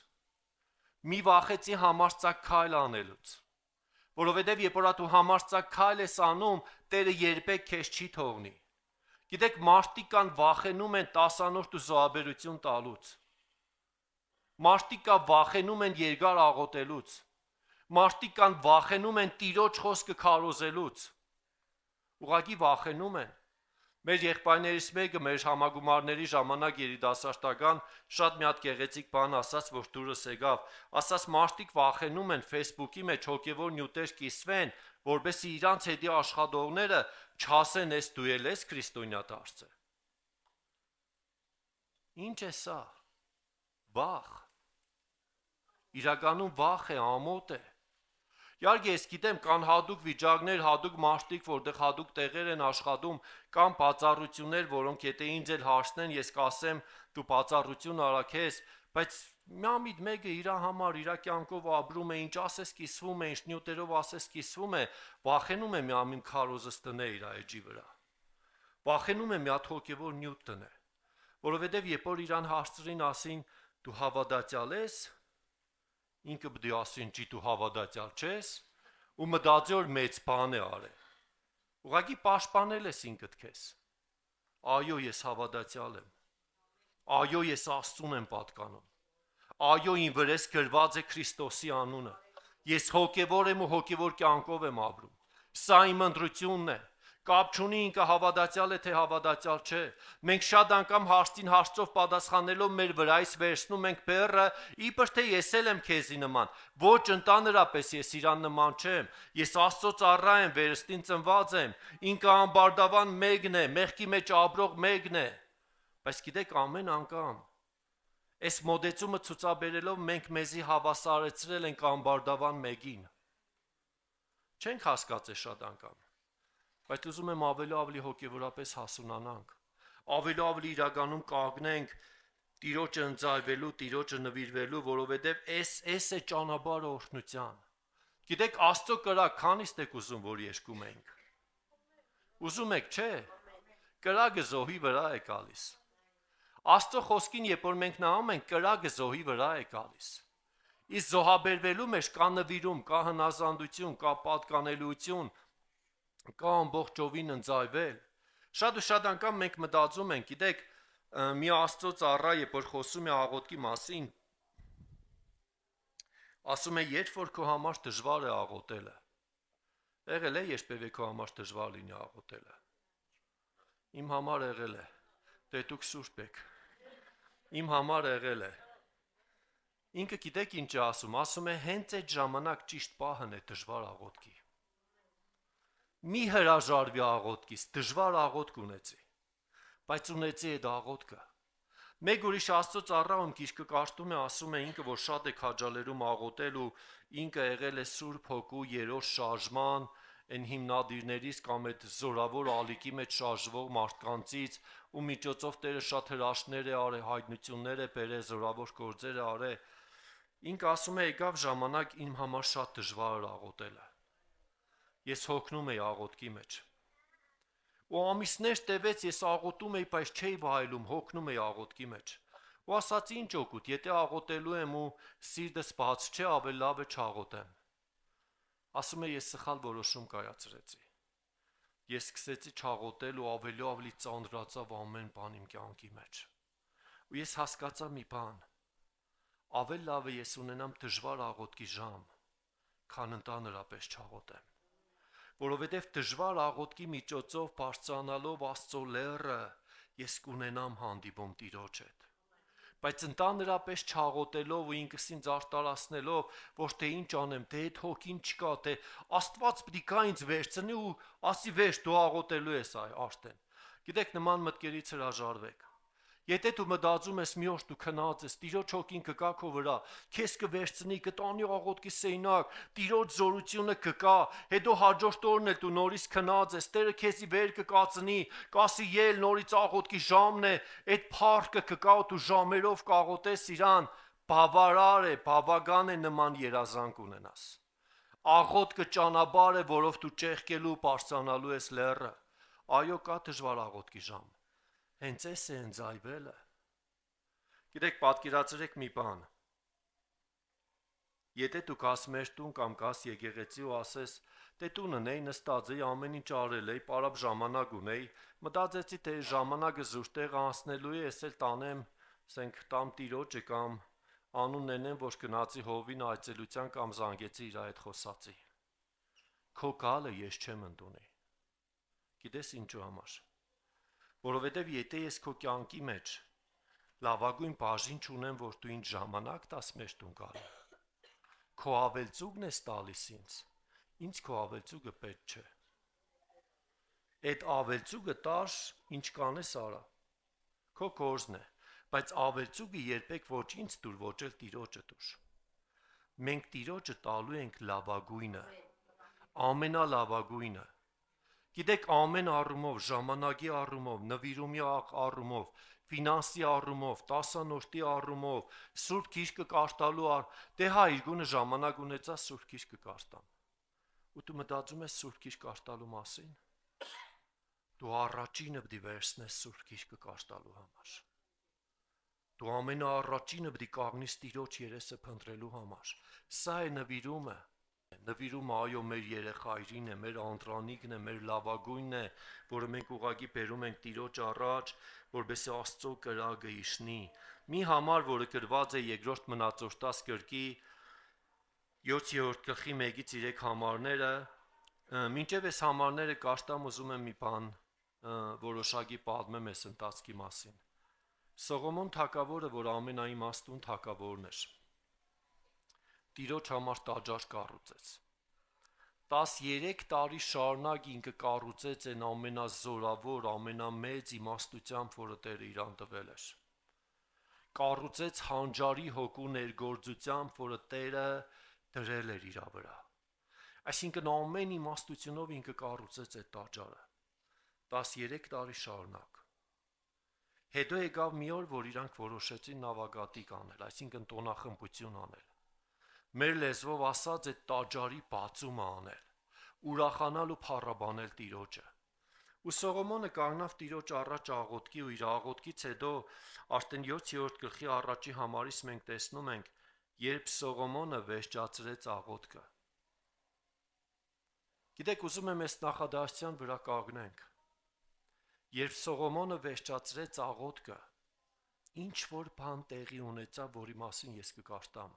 Մի վախեցի համարձակ քայլ անելուց։ Որովհետև երբ որ դու համարձակ քայլ ես անում, Տերը երբեք քեզ չի թողնի։ Գիտեք, մարդիկ կան վախենում են տասանորդ ու զոհաբերություն տալուց։ Մարդիկ կա վախենում են երկար աղոթելուց։ Մարդիկ կան վախենում են Տիրոջ խոսքը քարոզելուց։ Ուղղակի վախենում են։ Մեր եղբայրներից մեկը մեր համագումարների ժամանակ երիտասարդական շատ մի հատ գեղեցիկ բան ասաց, որ դուրս եկավ, ասաց մարդիկ վախենում են Facebook-ի մեջ հոգևոր նյութեր կիսվեն, որովհետեւ իրանց հետի աշխատողները չասեն, ես դու ես քրիստոնյա դարձը։ Ինչ է սա։ Վախ։ Իրականում վախ է, ամոթ է։ Իհարկե ես գիտեմ, կան հատուկ վիճակներ, հատուկ մարդիկ, որտեղ հատուկ տեղեր են աշխատում, կան բացառություններ, որոնք եթե ինձ էլ հարցնեն, ես կասեմ, դու բացառություն արա քեզ, բայց միամիտ մեկը իր համար, իր կյանքով ապրում է, ինչ ասես կիսվում է, ինչ նյութերով ասես կիսվում է, վախենում է միամիտ քարոզս տնե իր էջի վրա։ Վախենում է մի հատ հոգևոր նյութ տնե, որովհետև երբ որ իրան հարցրին, ասին, դու հավատացյալ ես, ինքը պիտի ասին, չի դու հավատացյալ չես, ու մտածի որ մեծ բան է արել։ Ուղղակի պաշտպանել ես ինքդ քեզ։ Այո, ես հավատացյալ եմ։ Այո, ես Աստծուն եմ պատկանում։ Այո, իմ վրես գրված է Քրիստոսի անունը։ Ես հոգևոր եմ ու հոգևոր կյանքով եմ ապրում։ Սա իմ ընտրությունն է։ Կապ չունի ինքը հավատացյալ է թե հավատացյալ չէ։ Մենք շատ անգամ հարցին հարցով պատասխանելով մեր վրայից վերցնում ենք բեռը, իբր թե ես էլ եմ քեզի նման։ Ոչ ընդհանրապես ես իրան նման չեմ։ Ես Աստծո ծառա եմ, վերստին ծնված եմ։ Ինքը ամբարտավան մեկն է, մեղքի մեջ ապրող մեկն է։ Բայց գիտեք, ամեն անգամ այս մոդեցումը ցուցաբերելով մենք մեզի հավասարեցրել ենք ամբարտավան մեկին։ Չենք հասկացել շատ անգամ։ Բայց ուզում եմ ավելի հոգևորապես հասունանանք, ավելի իրականում կանգնենք Տիրոջը ընձայվելու, Տիրոջը նվիրվելու, որովհետև էս է ճանապարհը օրհնության։ Գիտեք, Աստծո կրակ քանիստ եք ուզում, որ երգում ենք։ Ուզում եք, չէ՞։ Կրակը զոհի վրա է գալիս։ Աստծո խոսքին, երբ որ մենք նայում ենք, կրակը զոհի վրա է գալիս։ Իսկ զոհաբերվելու մեջ կա նվիրում, կա հնազանդություն, կա պատկանելություն, կա ամբողջովին ընձայվել։ Շատ ու շատ անգամ մենք մտածում ենք, գիտեք, մի Աստծո ծառա, երբ որ խոսում է աղոթքի մասին, ասում է, երբ որ քո համար դժվար է աղոթելը։ Եղել է երբևէ քո համար դժվար լինի աղոթելը։ Իմ համար եղել է։ Դե դուք սուրբ եք։ Իմ համար եղել է։ Ինքը գիտեք ինչ է ասում է հենց այդ ժամանակ ճիշտ պահն է դժվար աղոթքի։ Մի հրաժարվի աղոթքից, դժվար աղոթք ունեցի, բայց ունեցի այդ աղոթքը։ Մեկ ուրիշ Աստծո ծառա ում գիրքը կարդում է, ասում է ինքը, որ շատ է քաջալերում աղոթել ու ինքը եղել է Սուրբ Հոգու երրորդ շարժման, այն հիմնադիրներից կամ այդ զորավոր ալիքի մեջ շարժվող մարդկանցից, ու միջոցով Տերը շատ հրաշքներ է արել, հայտնություններ է բերել, զորավոր գործեր է արել։ Ինք ասում է, եկավ ժամանակ իմ համար շատ դժվար էր աղոթելը։ Ես հոգնում էի աղոթքի մեջ։ Ու ամիսներ տևեց ես աղոթում էի, բայց չէի վայելում, հոգնում էի աղոթքի մեջ։ Ու ասաց ինչ օգուտ, եթե աղոթելու եմ ու սիրտս բաց չէ, ավելի լավ է չաղոթեմ։ Ասում է ես սխալ որոշում կայացրեցի։ Ես սկսեցի չաղոթել ու ավելի ծանրացավ ամեն բան իմ կյանքի մեջ։ Ու ես հասկացա մի բան. ավելի լավ է ես ունենամ դժվար աղոթքի ժամ, քան ընդհանրապես չաղոթեմ։ Որովհետև դժվար աղոթքի միջոցով բարձրանալով Աստծո լեռը ես կունենամ հանդիպում Տիրոջ հետ։ Բայց ընդհանրապես չաղոթելով ու ինքս ինձ արտարացնելով, ոչ թե ինչ անեմ, թե այդ հոգին չկա, թե Աստված պիտի գա ինձ վերցնի ու ասի վեր դու աղոթելու ես արդեն։ Գիտեք, նման մտքերից հրաժարվեք։ Եթե դու մտածում ես մի օր դու քնած ես, Տիրոջ հոգին կգա քո վրա, քեզ կվերցնի, կտանի աղոթքի սենյակ, Տիրոջ զորությունը կգա, հետո հաջորդ օրն էլ դու նորից քնած ես, Տերը քեզի վեր կկացնի, կասի ել նորից աղոթքի ժամն է, այդ փառքը կգա ու դու ժամերով կաղոթես իրան, բավարար է, բավական է նման երազանք ունենաս։ Աղոթքը ճանապարհ է, որով դու ճեղքելու բարձրանալու ես լեռը։ Այո, կա դժվար աղոթքի ժամ։ Հենց էս է ընձայվելը։ Գիտեք, պատկերացրեք մի բան։ Եթե դու գաս մեր տուն կամ գաս եկեղեցի ու ասես, դե տունն էի նստած էի, ամեն ինչ արել էի, պարապ ժամանակ ունեի, մտածեցի, թե ժամանակը զուր անցնելու է, ես էլ տանեմ, ասենք տամ Տիրոջը կամ անուն նենեմ, որ գնացի հովին այցելության կամ զանգեցի իր հետ խոսացի։ Քո գալը ես չեմ ընդունի։ Գիտես ինչու համար։ Որովհետև եթե ես քո կյանքի մեջ լավագույն բաժին չունեմ, որ դու ինձ ժամանակ տաս մեր տուն գալու, քո ավելցուկն ես տալիս ինձ քո ավելցուկը պետք չէ։ Այդ ավելցուկը տար, ինչ կանես արա, քո կորզն է, բայց ավելցուկը երբեք ոչ ինձ տուր, ոչ էլ Տիրոջը տուր։ Մենք Տիրոջը տալու ենք լավագույնը, ամենալավագույնը։ Գիտեք, ամեն առումով, ժամանակի առումով, նվիրումի առումով, ֆինանսի առումով, տասանորդի առումով, Սուրբ Գիրքը կարդալու դե հա իր գունը ժամանակ ունեցա Սուրբ Գիրքը կարդամ։ Ու դու մտածում ես Սուրբ Գիրք կարդալու մասին։ Դու առաջինը պիտի վերցնես Սուրբ Գիրքը կարդալու համար։ Դու ամենաառաջինը պիտի կանգնես Տիրոջ երեսը փնտրելու համար։ Սա է նվիրումը։ Նվիրումը այո մեր երեխայրին է, մեր անդրանիկն է, մեր լավագույնն է, որը մենք ուղղակի բերում ենք Տիրոջ առաջ, որպեսզի Աստծո կրակը իջնի։ Մի համար, որը գրված է Երկրորդ Մնացորդաց գրքի 7-րդ գլխի 1-ից 3 համարները, մինչև այս համարները կարդամ ուզում եմ մի բան որոշակի պատմեմ այս ընթացքի մասին։ Սողոմոն թագավորը, որ ամենաիմաստուն թագավորն էր, Տիրոջ համար տաճար կառուցեց։ 13 տարի շարունակ ինքը կառուցեց այն ամենազորավոր, ամենամեծ իմաստությամբ, որը Տերը իրան տվել էր։ Կառուցեց հանճարի հոգու ներգործությամբ, որը Տերը դրել էր իր վրա։ Այսինքն ամեն իմաստությունով ինքը կառուցեց այդ տաճարը 13 տարի շարունակ։ Հետո եկավ մի օր, որ իրանք որոշեցին նավագատիկ անել, այսինքն տոնախմբություն անել։ Մեր լեզվով ասած այդ տաճարի բացումը անել, ուրախանալ ու փառաբանել Տիրոջը։ Ու Սողոմոնը կանգնավ Տիրոջ առաջ աղոթքի ու իր աղոթքից հետո արդեն 7-րդ գլխի առաջի համարից մենք տեսնում ենք, երբ Սողոմոնը վերջացրեց աղոթքը։ Գիտեք, ուզում եմ այս նախադասության վրա կանգնենք։ Երբ Սողոմոնը վերջացրեց աղոթքը, ինչ որ բան տեղի ունեցավ, որի մասին ես կկարդամ։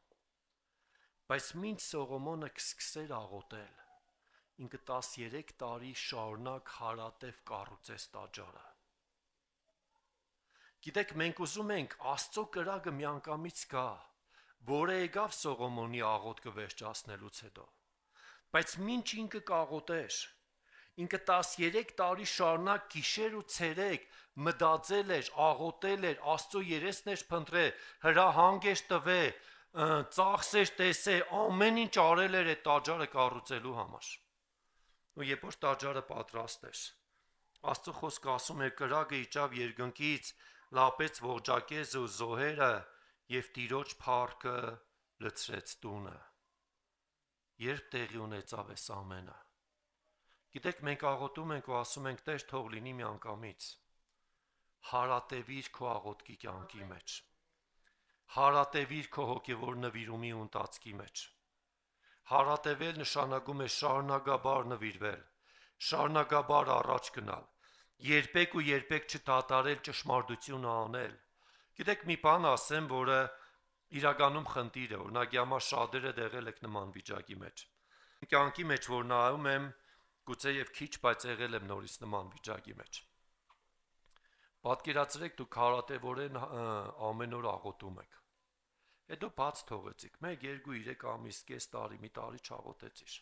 Բայց մինչ Սողոմոնը սկսեր աղոթել, ինքը 13 տարի շարունակ հարատև կառուցեց տաճարը։ Գիտեք, մենք ուզում ենք Աստծո կրակը միանգամից գա, որը եկավ Սողոմոնի աղոթքը վերջացնելուց հետո։ Բայց մինչ ինքը կաղոթեր, ինքը 13 տարի շարունակ գիշեր ու ցերեկ մտածել էր, աղոթել էր, Աստծո երեսն էր փնտրել, հրահանգ էր տվել, ծախսեր տեսել, ամեն ինչ արել էր այդ տաճարը կառուցելու համար։ Ու երբ որ տաճարը պատրաստ էր, Աստծո խոսքը ասում է կրակը իջավ երկնքից, լապեց ողջակեզը ու զոհերը եւ տիրոջ փառքը լցրեց տունը։ Երբ տեղի ունեցավ այս ամենը։ Գիտեք, մենք աղոթում ենք ու ասում ենք Տեր թող լինի միանգամից։ Հարատևիր քո աղոթքի կյանքի մեջ։ Հարատևիր քո հոգևոր նվիրումի ու ընթացքի մեջ։ Հարատևել նշանակում է շարունակաբար նվիրվել, շարունակաբար առաջ գնալ, երբեք ու երբեք չդադարել ճշմարտությունը անել։ Գիտեք, մի բան ասեմ, որը իրականում խնդիր է, օրինակ համար շատերը եղել եք նման վիճակի մեջ։ Կյանքի մեջ որ նայում եմ, գուցե եւ քիչ, բայց եղել եմ նորից նման վիճակի մեջ։ Պատկերացրեք դուք հարատևորեն ամեն օր աղոթում եք։ Հետո բաց թողեցիք, 1, 2, 3 ամիս, կես տարի, մի տարի չաղոթեցիր։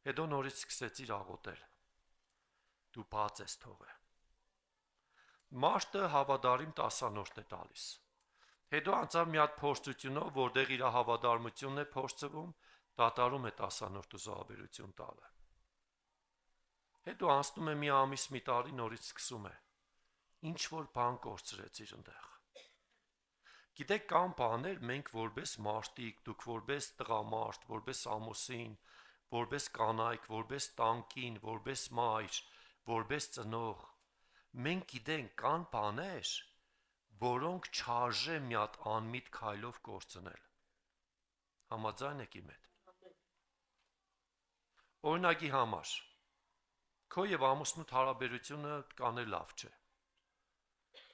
Հետո նորից սկսեցիր աղոթել։ Դու բաց ես թողել։ Մարդը հավատարիմ տասանորդ է տալիս։ Հետո անցավ մի հատ փորձությունով, որտեղ իր հավատարմությունն է փորձվում, դատարում է տասանորդ զոհաբերություն տալը։ Հետո անցնում է մի ամիս, մի տարի, նորից սկսում է։ Ինչ որ բան կորցրեցիր այնտեղ։ Գիտեք, կան բաներ մենք որպես մարդիկ, դուք որպես տղամարդ, որպես ամուսին, որպես կանայք, որպես տանկին, որպես մայր, որպես ծնող, մենք գիտենք կան բաներ, որոնք չարժե մի հատ անմիտ քայլով կորցնել։ Համաձայն եք իմ հետ։ Օրինակի համար, քո եւ ամուսնուդ հարաբերությունը կանել լավ չէ։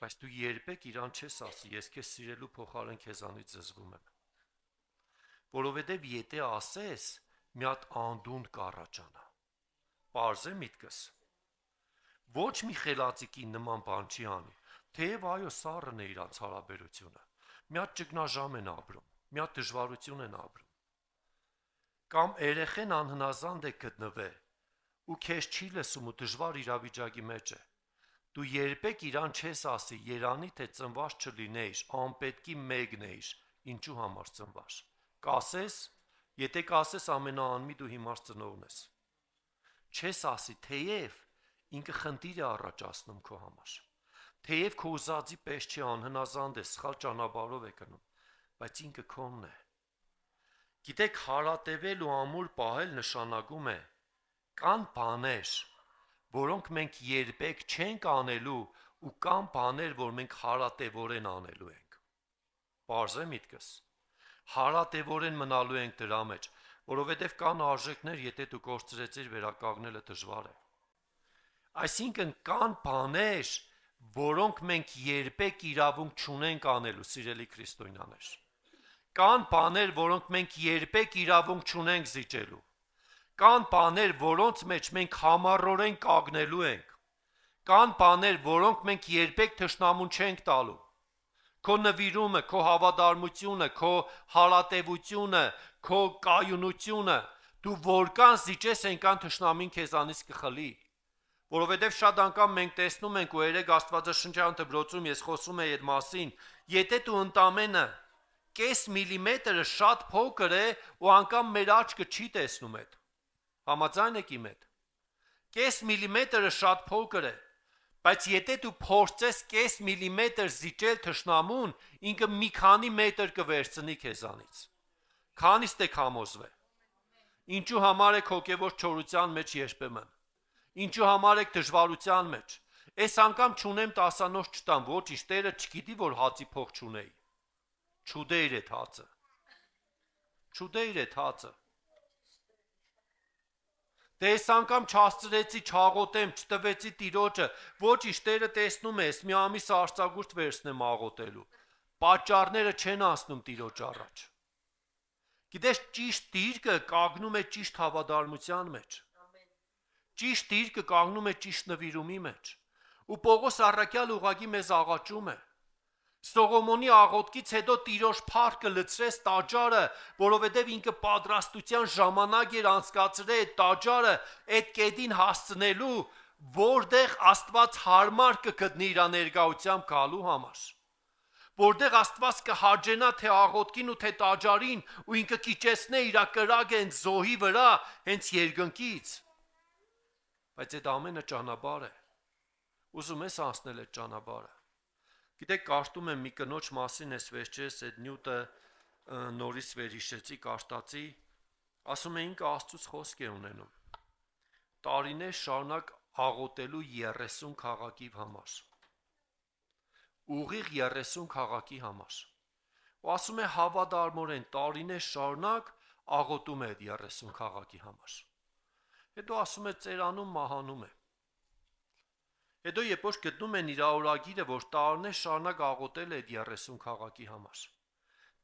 Բայց դու երբեք իրան չես ասի, ես քեզ սիրելու փոխարեն քեզանից զզվում եմ։ Որովհետև եթե ասես, մի հատ անդուն կառաջանա։ Պարզ է միտքս։ Ոչ մի խելացիկի նման բան չի անի, թեև այո սառն է իրանց հարաբերությունը։ Մի հատ ճգնաժամ են ապրում, մի հատ դժվարություն են ապրում։ Կամ երեխեն անհնազանդ է գտնվել ու քեզ չի լսում ու դժվար իրավիճակի մեջ է։ Դու երբեք իրան չես ասի, Երանի թե ծնված չլինեիր, անպետքի մեկն էիր, ինչու համար ծնված։ Կասես, եթե կասես ամենաանմի դու հիմար ծնողն ես։ Չես ասի, թեև ինքը խնդիր է առաջացնում քո համար։ Թեև քո ուզածի պես չի անհնազանդ է, սխալ ճանապարհով է գնում, բայց ինքը քոնն է։ Գիտեք, հարատևել ու ամուր պահել նշանակում է կան բաներ, որոնք մենք երբեք չենք անելու ու կան բաներ, որ մենք հարատևորեն անելու ենք։ Պարզ է միտքս։ Հարատևորեն մնալու ենք դրա մեջ, որովհետև կան արժեքներ, եթե դու կորցրեցիր, վերականգնելը դժվար է։ Այսինքն կան բաներ, որոնք մենք երբեք իրավունք չունենք անելու, սիրելի քրիստոնյաներ։ Կան բաներ, որոնք մենք երբեք իրավունք չունենք զիջելու։ Կան բաներ, որոնց մեջ մենք համառորեն կագնելու ենք։ Կան բաներ, որոնք մենք երբեք թշնամուն չենք տալու։ Քո նվիրումը, քո հավատարմությունը, քո հարատևությունը, քո կայունությունը, դու որքան զիջես այնքան թշնամին քեզանից կխլի։ Որովհետև շատ անգամ մենք տեսնում ենք ու երեք Աստվածաշնչյան դպրոցում ես խոսում եմ այդ մասին, եթե դու ընդամենը կես միլիմետրը շատ փոքր է ու անգամ մեր աչքը չի տեսնում այդ։ Համաձայն եք իմ հետ։ Կես միլիմետրը շատ փոքր է, բայց եթե դու փորձես կես միլիմետր զիջել թշնամուն, ինքը մի քանի մետր կվերցնի քեզանից։ Քանիստ եք համոզվել։ Ինչու համար եք հոգևոր չորության մեջ երբեմն։ Ինչու համար եք դժվարության մեջ։ Այս անգամ չունեմ տասանոց չտամ, ոչինչ, Տերը չգիտի, որ հացի փող չունեի։ Չուդեիր այդ հացը։ Չուդեիր այդ հացը։ Դե այս անգամ չհասցրեցի, չաղոտեմ, չտվեցի Տիրոջը, ոչինչ, Տերը տեսնում է, ես մի ամիս արձակուրդ վերցնեմ աղոտելու։ Պատճառները չեն ասնում Տիրոջ առաջ։ Գիտես, ճիշտ դիրքը կանգնում է ճիշտ հավատարմության մեջ։ Ճիշտ դիրքը կանգնում է ճիշտ նվիրումի մեջ։ Ու Պողոս առաքյալ ուղղակի մեզ աղաչում է։ Սողոմոնի աղոթքից հետո Տիրոջ փառքը լցրեց տաճարը, որովհետև ինքը պատրաստության ժամանակ էր անցկացրել այդ տաճարը այդ կետին հասցնելու, որտեղ Աստված հարմար կգտնի իր ներկայությամբ գալու համար։ Որտեղ Աստված կհաջենա թե աղոթքին ու թե տաճարին ու ինքը կիջեցնե իր կրակը հենց զոհի վրա, հենց երկնքից։ Բայց այդ ամենը ճանապարհ է։ Ուզում ես անցնել այդ ճանապարհը։ Գիտեք, կարդում եմ մի կնոջ մասին այս վերջերս այդ նյութը նորից վերհիշեցի, կարտացի, ասում է ինքը Աստծուց խոսք է ունենում։ Տարիներ շարունակ աղոթելու 30 քաղաքի համար։ Ուղիղ 30 քաղաքի համար։ Ու ասում է հավատարմորեն տարիներ շարունակ աղոթում է այդ 30 քաղաքի համար։ Հետո ասում է ծերանում մահանում է։ Հետո երբ որ գտնում են իր օրագիրը, որ տարիներ շարունակ աղոթել է այդ 30 քաղաքի համար,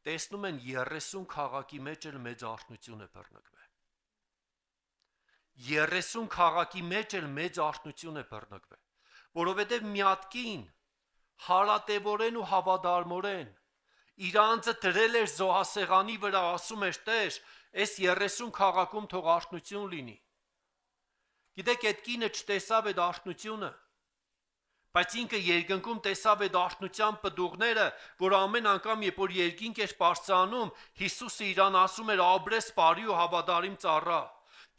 տեսնում են 30 քաղաքի մեջ էլ մեծ արթնություն է բռնկվել։ 30 քաղաքի մեջ էլ մեծ արթնություն է բռնկվել, որովհետև մի հատ կին հարատևորեն ու հավատարմորեն իր անձը դրել էր զոհասեղանի վրա, ասում էր Տեր, այս 30 քաղաքում թող արթնություն լինի։ Գիտեք, այդ կինը չտեսավ այդ արթնությունը, բայց ինքը երկնքում տեսավ այդ արթնության պտուղները, որ ամեն անգամ, երբ որ երկինք էր բարձրանում, Հիսուսը իրան ասում էր «Աբրես բարի ու հավատարիմ ծառա,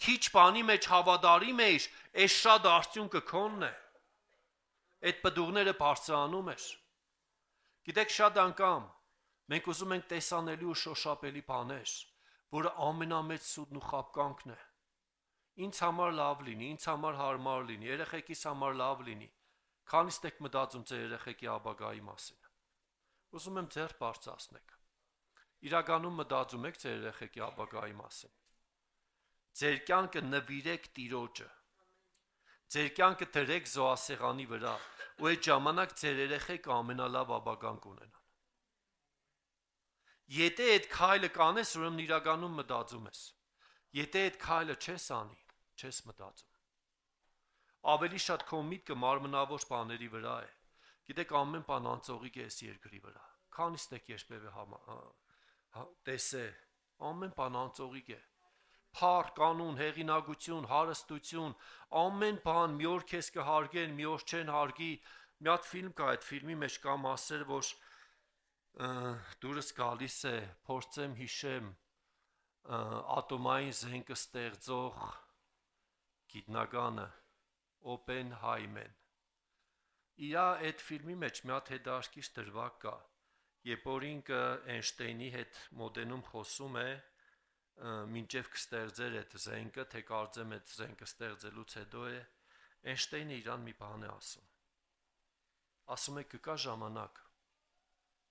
քիչ բանի մեջ հավատարիմ էիր, այս շատ արդյունքը քոնն է»։ Այդ պտուղները բարձրանում էր։ Գիտեք, շատ անգամ մենք ուզում ենք տեսանելի ու շոշափելի բաներ, որը ամենամեծ սուտն ու խաբկանքն է։ Ինձ համար լավ լինի, ինձ համար հարմար լինի, երեխեքիս համար լավ լինի։ Քանիստ եք մտածում ձեր երեխեքի ապագայի մասին։ Ուզում եմ ձեռք բարձրացնեք։ Իրականում մտածում եք ձեր երեխեքի ապագայի մասին։ Ձեր կյանքը նվիրեք Տիրոջը։ Ձեր կյանքը դրեք զոհասեղանի վրա, ու այդ ժամանակ ձեր երեխեքը ամենալավ ապագան կունենան։ Եթե այդ քայլը կանես, ուրեմն իրականում մտածում ես։ Եթե այդ քայլը չես անի, չես մտածում։ Ավելի շատ քո միտքը մարմնավոր բաների վրա է։ Գիտեք, ամեն բան անցողիկ է այս երկրի վրա։ Քանիստ եք երբևէ տեսե, ամեն բան անցողիկ է։ Փառ, կանուն, հեղինակություն, հարստություն, ամեն բան մի օր քեզ կհարգեն, մի օր չեն հարգի։ Մի հատ ֆիլմ կա, այդ ֆիլմի մեջ կա մասեր, որ դուրս գալիս է, փորձեմ հիշեմ, ատոմային զենքը ստեղծող գիտնականը Օպենհայմեն։ Իրա այդ ֆիլմի մեջ մի հատ հետաքրքիր դրվագ կա, երբ որ ինքը Էյնշտեյնի հետ մոդենում խոսում է, մինչև կստեղծեր այդ զենքը, թե կարծեմ այդ զենքը ստեղծելուց հետո է, Էյնշտեյնը իրան մի բան է ասում։ Ասում է կգա ժամանակ,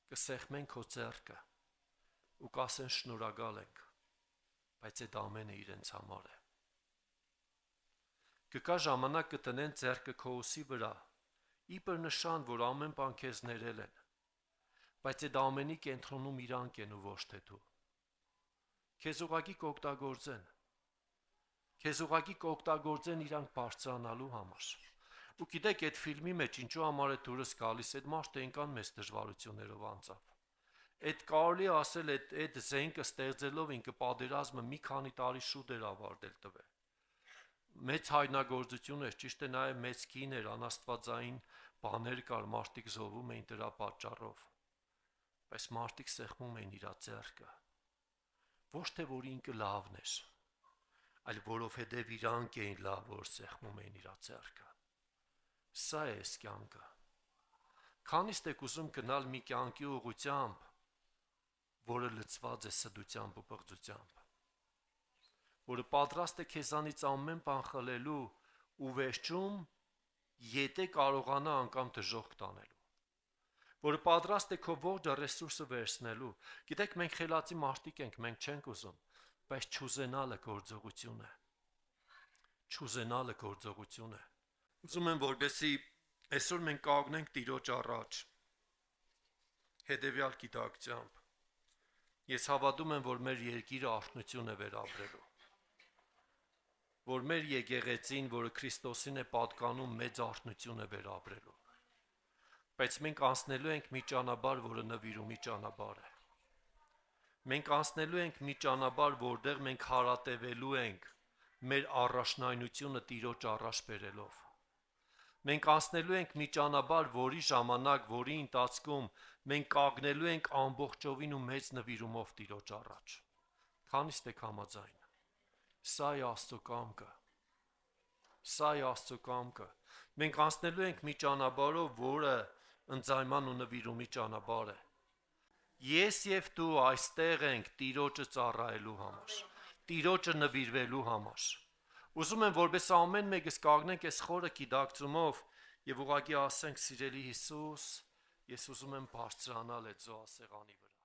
կսեղմեն քո ձեռքը ու կասեն շնորհակալ ենք, բայց այդ ամենը իրենց համար է։ Կգա ժամանակ կտնեն ձեռքը քո ուսի վրա, իբր նշան, որ ամեն բան քեզ ներել են, բայց այդ ամենի կենտրոնում իրանք են ու ոչ թե դու։ Քեզ ուղղակի կօգտագործեն։ Քեզ ուղղակի կօգտագործեն իրանք բարձրանալու համար։ Ու գիտեք, այդ ֆիլմի մեջ ինչու համար է դուրս գալիս, այդ մարդը այնքան մեծ դժվարություններով անցավ։ Այդ կարելի ասել այդ զենքը ստեղծելով ինքը պատերազմը մի քանի տարի շուտ էր ավարտել տվել։ Մեծ հայտնագործություն էր, ճիշտ է, նաև մեծ կին էր, անաստվածային բաներ կար, մարդիկ զոհվում էին դրա պատճառով։ Բայց մարդիկ սեղմում էին իր ձեռքը։ Ոչ թե որ ինքը լավն էր, այլ որովհետև իրանք էին լավ, որ սեղմում էին իր ձեռքը։ Սա է այս կյանքը։ Քանիստ եք ուզում գնալ մի կյանքի ուղղությամբ, որը լցված է սդությամբ ու պղծությամբ, որը պատրաստ է քեզանից ամեն բան խլելու ու վերջում եթե կարողանա անգամ դժոխք տանելու, որը պատրաստ է քո ողջ ռեսուրսը վերցնելու։ Գիտեք, մենք խելացի մարդիկ ենք, մենք չենք ուզում, բայց չուզենալը գործողություն է։ Չուզենալը գործողություն է։ Ուզում եմ, որպեսզի այսօր մենք կանգնենք Տիրոջ առաջ հետևյալ գիտակցությամբ։ Ես հավատում եմ, որ մեր երկիրը արթնություն է վերապրելու, որ մեր եկեղեցին, որը Քրիստոսին է պատկանում, մեծ արթնություն է վերապրելու, բայց մենք անցնելու ենք մի ճանապարհ, որը նվիրումի ճանապարհ է։ Մենք անցնելու ենք մի ճանապարհ, որտեղ մենք հարատևելու ենք մեր առաջնայնությունը Տիրոջ առաջ բերելով։ Մենք անցնելու ենք մի ճանապարհ, որի ժամանակ, որի ընթացքում մենք կանգնելու ենք ամբողջովին ու մեծ նվիրումով Տիրոջ առաջ։ Քանիստ եք համաձայն։ Սա է Աստծո կամքը։ Սա է Աստծո կամքը։ Մենք անցնելու ենք մի ճանապարհով, որը ընծայման ու նվիրումի ճանապարհ է։ Ես եւ դու այստեղ ենք Տիրոջը ծառայելու համար, Տիրոջը նվիրվելու համար։ Ուզում եմ, որպես ամեն մեկս կանգնենք այս խորը գիտակցումով եւ ուղղակի ասենք՝ սիրելի Հիսուս, ես ուզում եմ բարձրանալ այդ զոհասեղանի վրա։